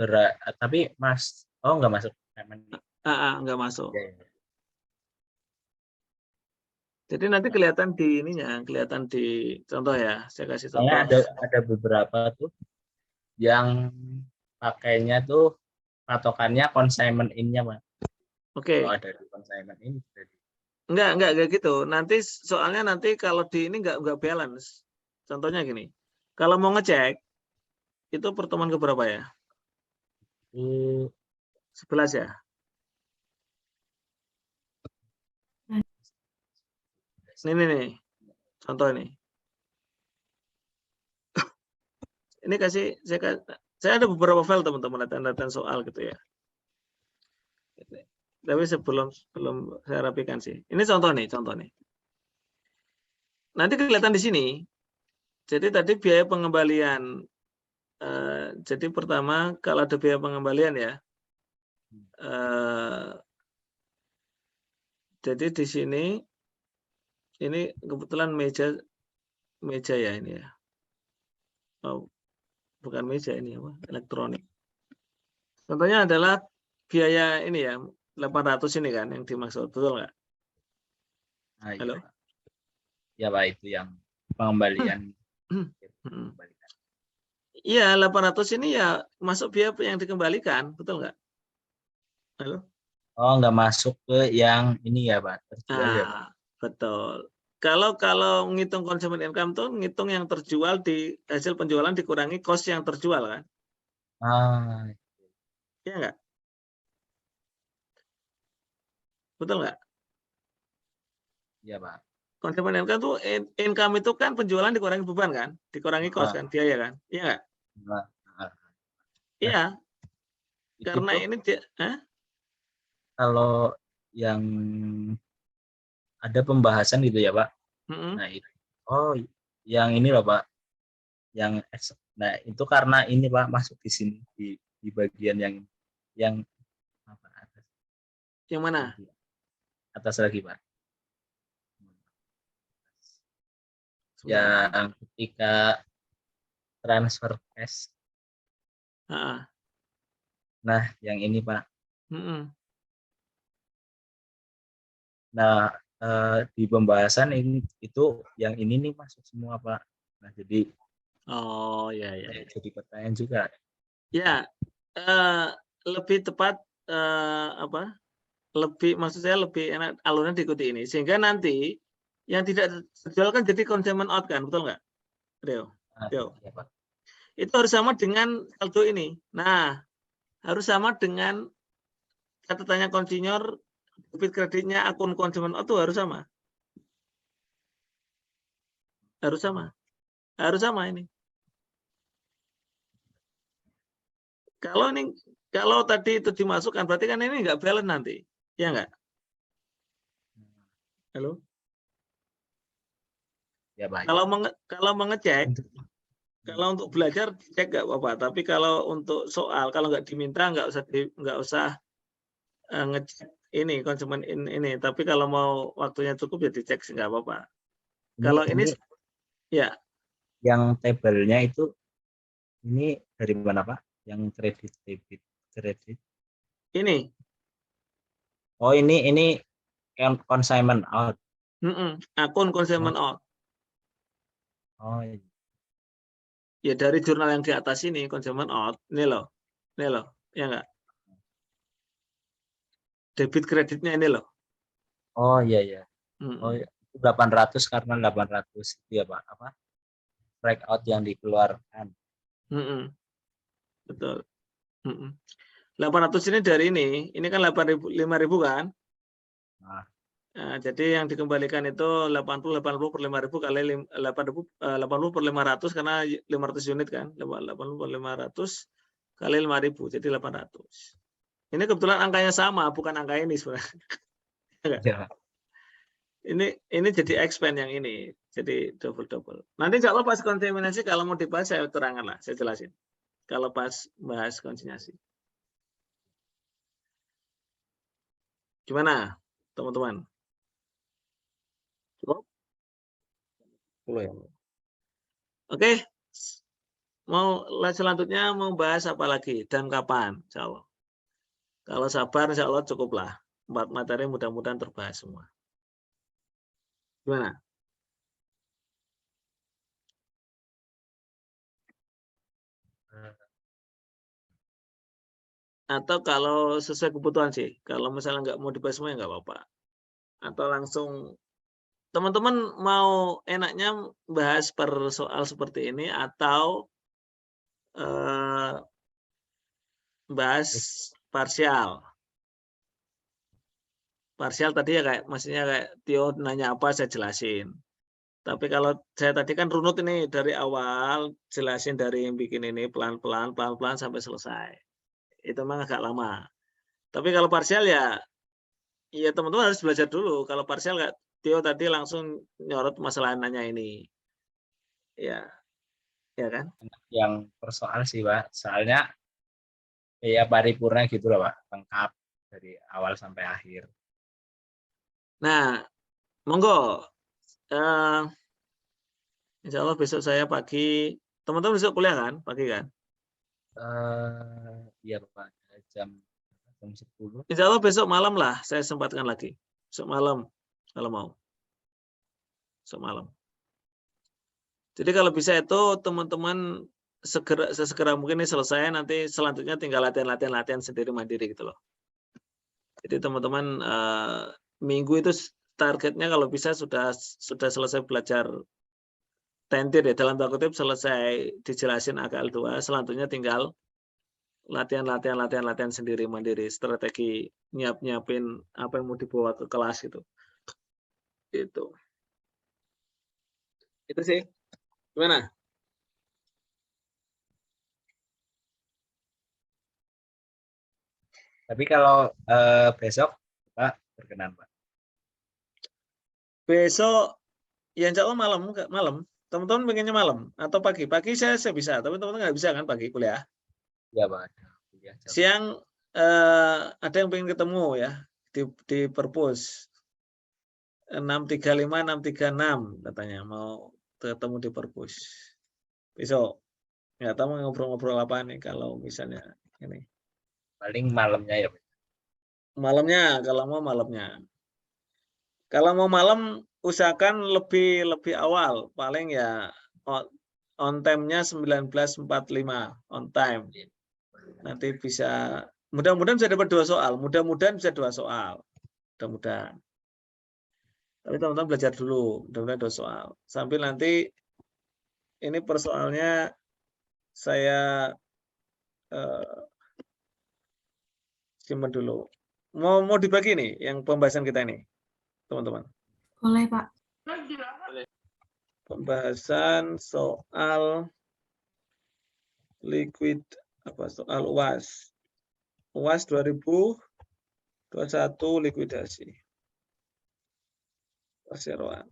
Tapi enggak masuk payment. Enggak masuk. Ya, ya. Jadi nanti kelihatan di ininya, kelihatan di contoh ya. Saya kasih contoh. Ada beberapa tuh yang pakainya tuh patokannya consignment in-nya Pak. Oke. Kalau ada di consignment in jadi. Enggak gitu. Nanti soalnya nanti kalau di ini enggak balance. Contohnya gini. Kalau mau ngecek itu pertemuan keberapa ya? 11 ya. Ini nih. Contoh ini. Ini saya ada beberapa file teman-teman latihan soal gitu ya. Tapi sebelum saya rapikan sih. Ini contoh nih. Nanti kelihatan di sini. Jadi tadi biaya pengembalian. Jadi pertama kalau ada biaya pengembalian ya. Jadi di sini ini kebetulan meja ya ini ya. Oh, bukan meja ini apa? Elektronik. Contohnya adalah biaya ini ya 800 ini kan yang dimaksud, betul nggak? Halo? Ya Pak, itu yang pengembalian. Iya, 800 ini ya masuk biaya yang dikembalikan, betul nggak? Halo? Oh, nggak masuk ke yang ini ya Pak, terjual ya Pak. Betul. Kalau ngitung consumer income tuh ngitung yang terjual di hasil penjualan dikurangi cost yang terjual kan? Iya nggak? Betul nggak? Iya Pak. Consumer income tuh income itu kan penjualan dikurangi beban kan? Dikurangi cost kan, biaya kan? Iya nggak? Iya. Karena ini kalau yang ada pembahasan gitu ya Pak. Nah itu. Oh, yang ini loh Pak. Nah itu karena ini Pak masuk di sini di bagian yang apa atas. Yang mana? Atas lagi Pak. Yang ketika transfer cash. Nah, yang ini Pak. Nah, di pembahasan itu yang ini nih masuk semua Pak. Nah, jadi ya. Jadi pertanyaan juga. Ya, lebih tepat maksud saya lebih enak alurnya diikuti ini sehingga nanti yang tidak terjual kan jadi consignment out kan, betul nggak? Rio. Ya, Pak. Itu harus sama dengan saldo ini. Nah, harus sama dengan catatannya konsinyor, debit kreditnya akun consignment out itu harus sama. Harus sama ini. Kalau tadi itu dimasukkan berarti kan ini nggak balance nanti. Ya nggak? Halo? Ya, Pak. Kalau mengecek Kalau untuk belajar cek nggak apa-apa, tapi kalau untuk soal kalau nggak diminta nggak usah ngecek ini konsumen ini. Tapi kalau mau waktunya cukup ya dicek nggak apa-apa. Kalau ini ya yang tabelnya itu ini dari mana Pak? Yang kredit debit kredit. ini. Oh ini consignment out. Akun consignment out. Oh iya. Ya dari jurnal yang di atas ini consignment out. Ini loh, ya enggak? Debit kreditnya ini loh. Oh iya ya. Oh 800 karena 800 itu ya Pak, apa? Breakout yang dikeluarkan. Betul. 800 ini dari ini kan 5.000 kan? Nah, jadi yang dikembalikan itu 80 per 5.000 kali 80 per 500 karena 500 unit kan? 80 per 500 kali 5.000 jadi 800. Ini kebetulan angkanya sama, bukan angka ini sebenarnya. Ya. Ini jadi expand yang ini, jadi double. Nanti insya Allah pas kontaminasi kalau mau dibahas saya terangkan lah, saya jelasin. Kalau pas bahas konsinyasi. Gimana, teman-teman? Cukup? Oke, mau selanjutnya mau bahas apa lagi dan kapan, insya Allah. Kalau sabar, insya Allah cukuplah. 4 materi mudah-mudahan terbahas semua. Gimana? Atau kalau sesuai kebutuhan sih, kalau misalnya nggak mau dibahas semua ya nggak apa-apa. Atau langsung teman-teman mau enaknya bahas per soal seperti ini atau bahas parsial. Parsial tadi ya kayak maksudnya kayak Tio nanya apa saya jelasin. Tapi kalau saya tadi kan runut ini dari awal jelasin dari yang bikin ini pelan-pelan sampai selesai. Itu memang agak lama. Tapi kalau parsial ya teman-teman harus belajar dulu. Kalau parsial kayak Tio tadi langsung nyorot masalah nanya ini. Ya kan? Yang persoal sih Pak, soalnya ya paripurna gitu loh Pak, lengkap dari awal sampai akhir. Nah, monggo. Insya Allah besok saya pagi. Teman-teman besok kuliah kan? Pagi kan? Iya Pak, jam 10. Insya Allah besok malam lah saya sempatkan lagi. Besok malam kalau mau. Besok malam. Jadi kalau bisa itu teman-teman sesegera mungkin ini selesai, nanti selanjutnya tinggal latihan sendiri mandiri gitu loh. Jadi teman-teman minggu itu targetnya kalau bisa sudah selesai belajar tentir ya, dalam tanda kutip selesai dijelasin AKL 2, selanjutnya tinggal latihan sendiri mandiri, strategi nyiapin apa yang mau dibawa ke kelas gitu. Itu sih. Gimana? Tapi kalau besok Pak berkenan Pak. Besok ya insya Allah malam. Teman-teman pengennya malam atau pagi? Pagi saya bisa, tapi teman-teman nggak bisa kan pagi kuliah. Iya Pak. Ya, siang ada yang pengen ketemu ya di perpus 635 636 katanya mau ketemu di perpus besok. Nggak tahu ngobrol-ngobrol apa nih kalau misalnya ini. Paling malamnya ya Pak. Malamnya kalau mau malamnya. Kalau mau malam usahakan lebih awal, paling ya on time-nya 19.45 on time. Nanti bisa mudah-mudahan bisa dapat 2 soal, mudah-mudahan bisa 2 soal. Mudah-mudahan. Tapi teman-teman belajar dulu, mudah-mudahan 2 soal. Sambil nanti ini persoalnya saya simpan dulu. Mau dibagi nih yang pembahasan kita ini, teman-teman. Boleh, Pak. Pembahasan soal soal UAS. UAS 2021 likuidasi. Perseroan.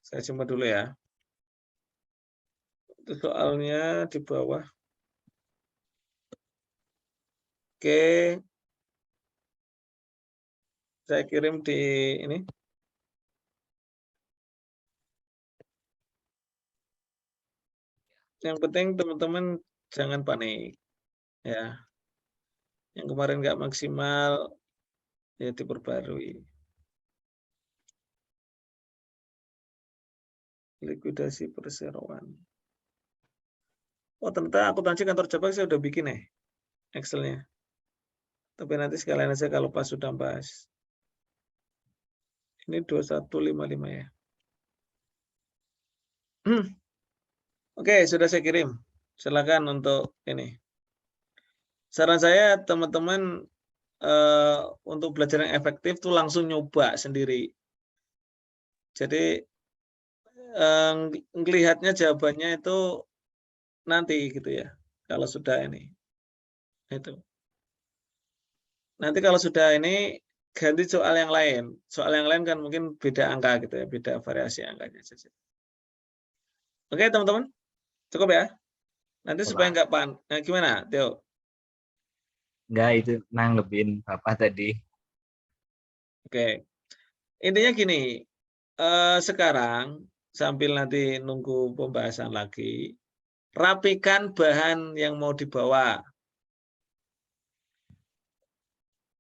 Saya simpan dulu ya. Itu soalnya di bawah. Oke. Saya kirim di ini. Yang penting teman-teman jangan panik. Ya. Yang kemarin nggak maksimal, ya diperbarui. Likuidasi perseroan. Oh, ternyata akuntansi kantor cabang saya udah bikin Excel-nya. Tapi nanti sekalian aja kalau pas sudah bahas. Ini 2155 ya. Oke, sudah saya kirim. Silakan untuk ini. Saran saya teman-teman untuk belajar yang efektif tuh langsung nyoba sendiri. Jadi ngelihatnya jawabannya itu nanti gitu ya. Kalau sudah ini. Itu. Nanti kalau sudah ini ganti soal yang lain. Soal yang lain kan mungkin beda angka gitu ya, beda variasi angkanya saja. Oke, teman-teman. Cukup ya? Nanti supaya nggak gimana, Theo? Enggak, itu nanggepin Bapak tadi. Oke. Intinya gini, sekarang sambil nanti nunggu pembahasan lagi, rapikan bahan yang mau dibawa.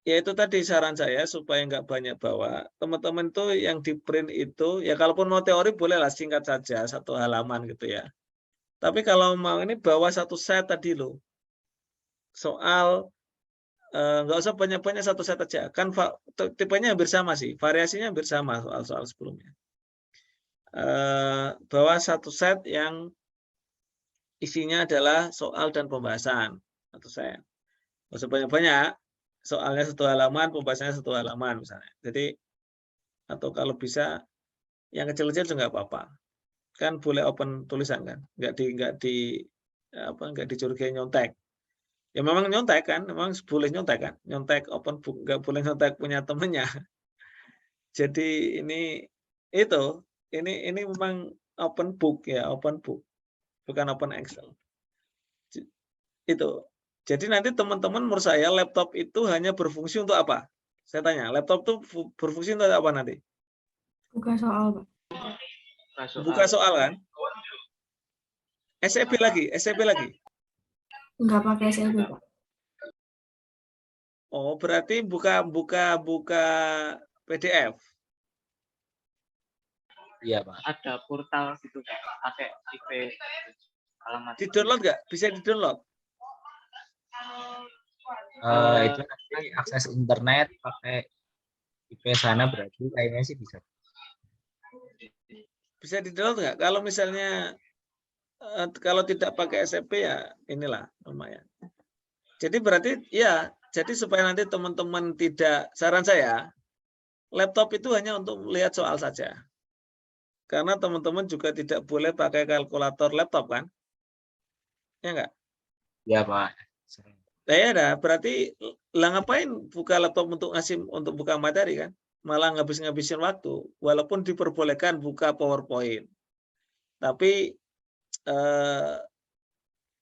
Yaitu tadi saran saya supaya nggak banyak bawa. Teman-teman tuh yang di print itu, ya kalaupun mau teori bolehlah singkat saja, 1 halaman gitu ya. Tapi kalau mau ini bawa 1 set tadi loh. Soal nggak usah banyak-banyak 1 set aja. Kan tipenya hampir sama sih, variasinya hampir sama soal-soal sebelumnya. Bawa 1 set yang isinya adalah soal dan pembahasan. 1 set. Nggak usah banyak-banyak. Soalnya 1 halaman, pembahasannya 1 halaman misalnya. Jadi atau kalau bisa yang kecil-kecil juga nggak apa-apa. Kan boleh open tulisan kan, nggak dicurigai nyontek. Ya memang nyontek kan, memang boleh nyontek kan, nyontek open book, nggak boleh nyontek punya temennya. Jadi ini memang open book ya, open book, bukan open Excel. Itu. Jadi nanti teman-teman menurut saya laptop itu hanya berfungsi untuk apa? Saya tanya, laptop itu berfungsi untuk apa nanti? Buka soal, Pak. Buka soal kan? SCP lagi. Nggak pakai SLB, Pak. Oh, berarti buka PDF. Iya, Pak. Ada portal gitu Pak, pakai IP alamat. Di-download nggak? Bisa di-download? Itu nanti akses internet pakai IP sana berarti kayaknya sih bisa. Bisa di-download nggak? Kalau misalnya kalau tidak pakai SMP ya inilah lumayan. Jadi berarti ya, jadi supaya nanti teman-teman tidak, saran saya, laptop itu hanya untuk melihat soal saja. Karena teman-teman juga tidak boleh pakai kalkulator laptop kan? Ya enggak? Ya, Pak. Ya, berarti lah ngapain buka laptop untuk buka materi kan? Malah ngabisin waktu, walaupun diperbolehkan buka PowerPoint. Tapi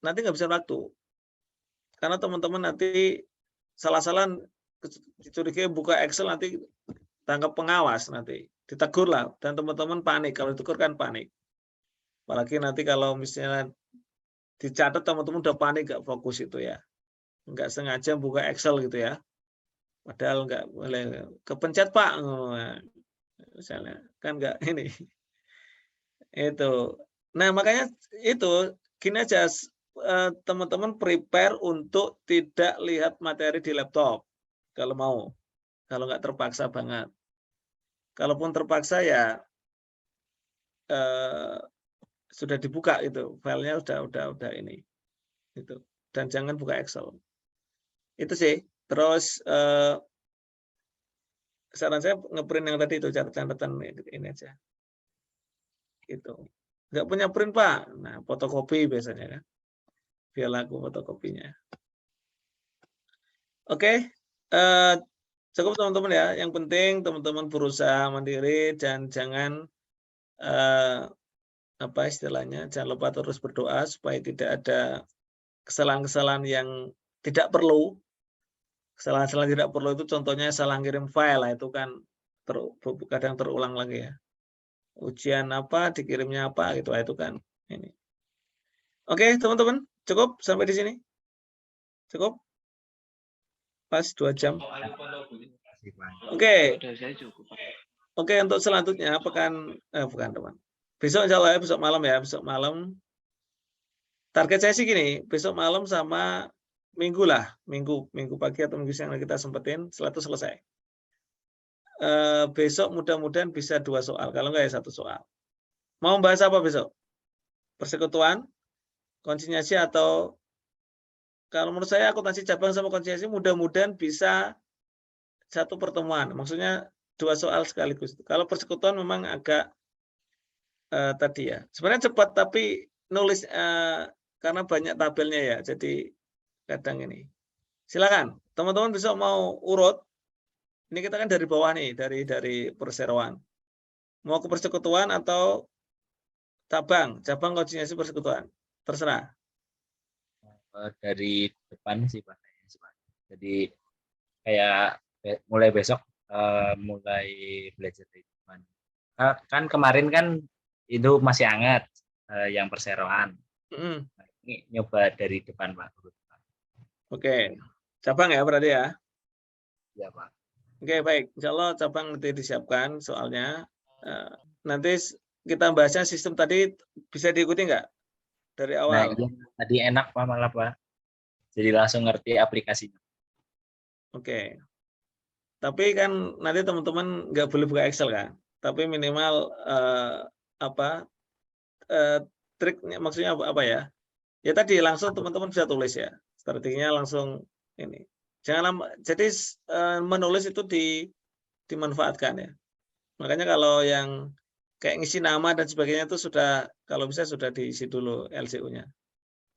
nanti ngabisin waktu. Karena teman-teman nanti salah-salah dicurigai buka Excel nanti tangkap pengawas nanti. Ditegur lah, dan teman-teman panik. Kalau ditegur kan panik. Apalagi nanti kalau misalnya dicatat teman-teman udah panik, nggak fokus itu ya. Nggak sengaja buka Excel gitu ya. Padahal nggak boleh. Kepencet Pak. Misalnya. Kan nggak ini. Itu. Nah makanya itu, gini aja. Teman-teman prepare untuk tidak lihat materi di laptop. Kalau mau. Kalau nggak terpaksa banget. Kalaupun terpaksa ya sudah dibuka itu, filenya udah ini. Itu. Dan jangan buka Excel. Itu sih. Terus saran saya ngeprint yang tadi itu, catatan ini aja. Gitu. Nggak punya print Pak. Nah, fotokopi biasanya kan. Biar laku fotokopinya. Oke. Cukup teman-teman ya. Yang penting teman-teman berusaha mandiri dan jangan apa istilahnya, jangan lupa terus berdoa supaya tidak ada kesalahan-kesalahan yang tidak perlu. Kesalahan-kesalahan tidak perlu itu contohnya salah kirim file lah, itu kan kadang terulang lagi ya. Ujian apa, dikirimnya apa gitu, itu kan ini. Oke, teman-teman, cukup sampai di sini? Cukup? Pas 2 jam. Oke. Dari saya cukup, Pak. Oke, untuk selanjutnya bukan teman. Besok insya Allah ya, besok malam ya, besok malam. Target saya sih gini, besok malam sama minggu lah, minggu pagi atau minggu siang kita sempetin, setelah itu selesai. Besok mudah-mudahan bisa 2 soal, kalau enggak ya 1 soal. Mau bahas apa besok? Persekutuan, konsinyasi, atau kalau menurut saya akuntansi cabang sama konsinyasi mudah-mudahan bisa 1 pertemuan, maksudnya 2 soal sekaligus. Kalau persekutuan memang agak tadi ya, sebenarnya cepat tapi nulis karena banyak tabelnya ya, jadi kadang ini. Silakan, teman-teman besok mau urut. Ini kita kan dari bawah nih, dari perseroan. Mau ke persekutuan atau cabang konsinyasi persekutuan, terserah. Dari depan sih Pak. Jadi kayak mulai besok mulai belajar dari depan. Kan kemarin kan itu masih hangat yang perseroan. Nah, ini nyoba dari depan Pak. Oke, cabang ya berarti ya. Ya Pak. Oke baik, insya Allah cabang nanti disiapkan soalnya. Nanti kita bahasnya sistem tadi bisa diikuti nggak dari awal? Nah, iya, tadi enak Pak malah Pak. Jadi langsung ngerti aplikasinya. Oke. Tapi kan nanti teman-teman nggak boleh buka Excel kan? Tapi minimal triknya maksudnya apa ya? Ya tadi langsung teman-teman bisa tulis ya. Strateginya langsung ini. Jangan jadi menulis itu dimanfaatkan ya. Makanya kalau yang kayak ngisi nama dan sebagainya itu sudah kalau bisa sudah diisi dulu LCU-nya.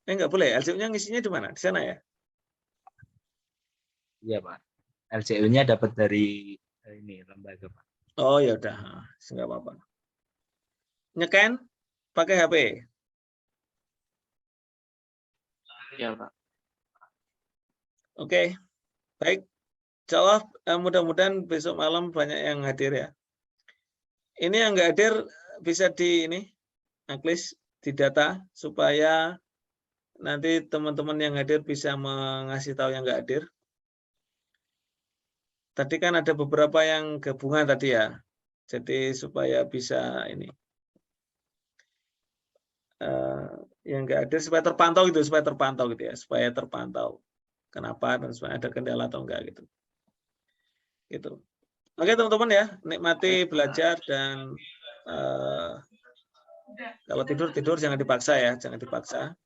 Nggak boleh, LCU-nya ngisinya di mana? Di sana ya? Iya Pak. LCU-nya dapat dari ini lembaga Pak. Oh ya udah, nggak apa-apa. Nyeken pakai HP. Ya, Pak. Oke, baik. Insya Allah mudah-mudahan besok malam banyak yang hadir ya. Ini yang nggak hadir bisa di ini, Aklis, di data supaya nanti teman-teman yang hadir bisa mengasih tahu yang nggak hadir. Tadi kan ada beberapa yang gabungan tadi ya, jadi supaya bisa ini. Yang nggak hadir supaya terpantau gitu ya, supaya terpantau kenapa dan supaya ada kendala atau enggak gitu. Gitu. Oke teman-teman ya, nikmati belajar dan kalau tidur jangan dipaksa ya, jangan dipaksa.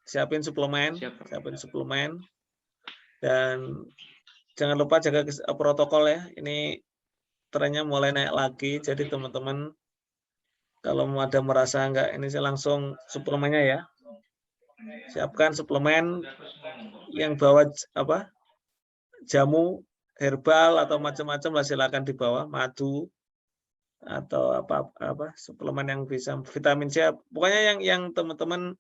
Siapin suplemen dan jangan lupa jaga protokol ya. Ini trennya mulai naik lagi, jadi teman-teman kalau mau ada merasa enggak ini saya langsung suplemennya ya. Siapkan suplemen yang bawa apa? Jamu herbal atau macam-macam lah silakan dibawa, madu atau apa suplemen yang bisa vitamin C. Pokoknya yang teman-teman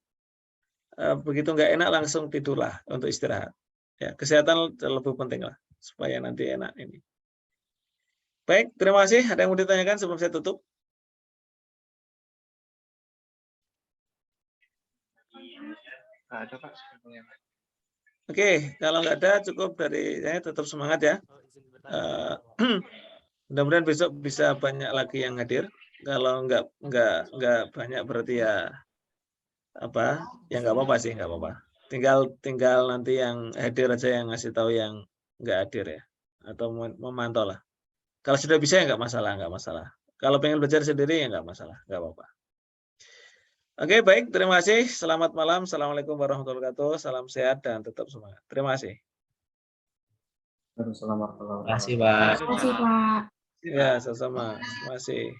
begitu nggak enak langsung tidurlah untuk istirahat. Ya, kesehatan lebih penting lah supaya nanti enak ini. Baik, terima kasih. Ada yang mau ditanyakan sebelum saya tutup? Ada Pak. Oke, kalau nggak ada cukup dari saya, tetap semangat ya. Mudah-mudahan besok bisa banyak lagi yang hadir. Kalau nggak banyak berarti ya apa? Ya nggak apa-apa sih, nggak apa-apa. Tinggal nanti yang hadir aja yang ngasih tahu yang nggak hadir ya, atau memantau lah. Kalau sudah bisa ya nggak masalah. Kalau pengen belajar sendiri ya nggak masalah, nggak apa-apa. Oke, baik. Terima kasih. Selamat malam. Assalamualaikum warahmatullahi wabarakatuh. Salam sehat dan tetap semangat. Terima kasih. Terima kasih Pak. Terima kasih Pak. Ya, sama-sama. Terima kasih.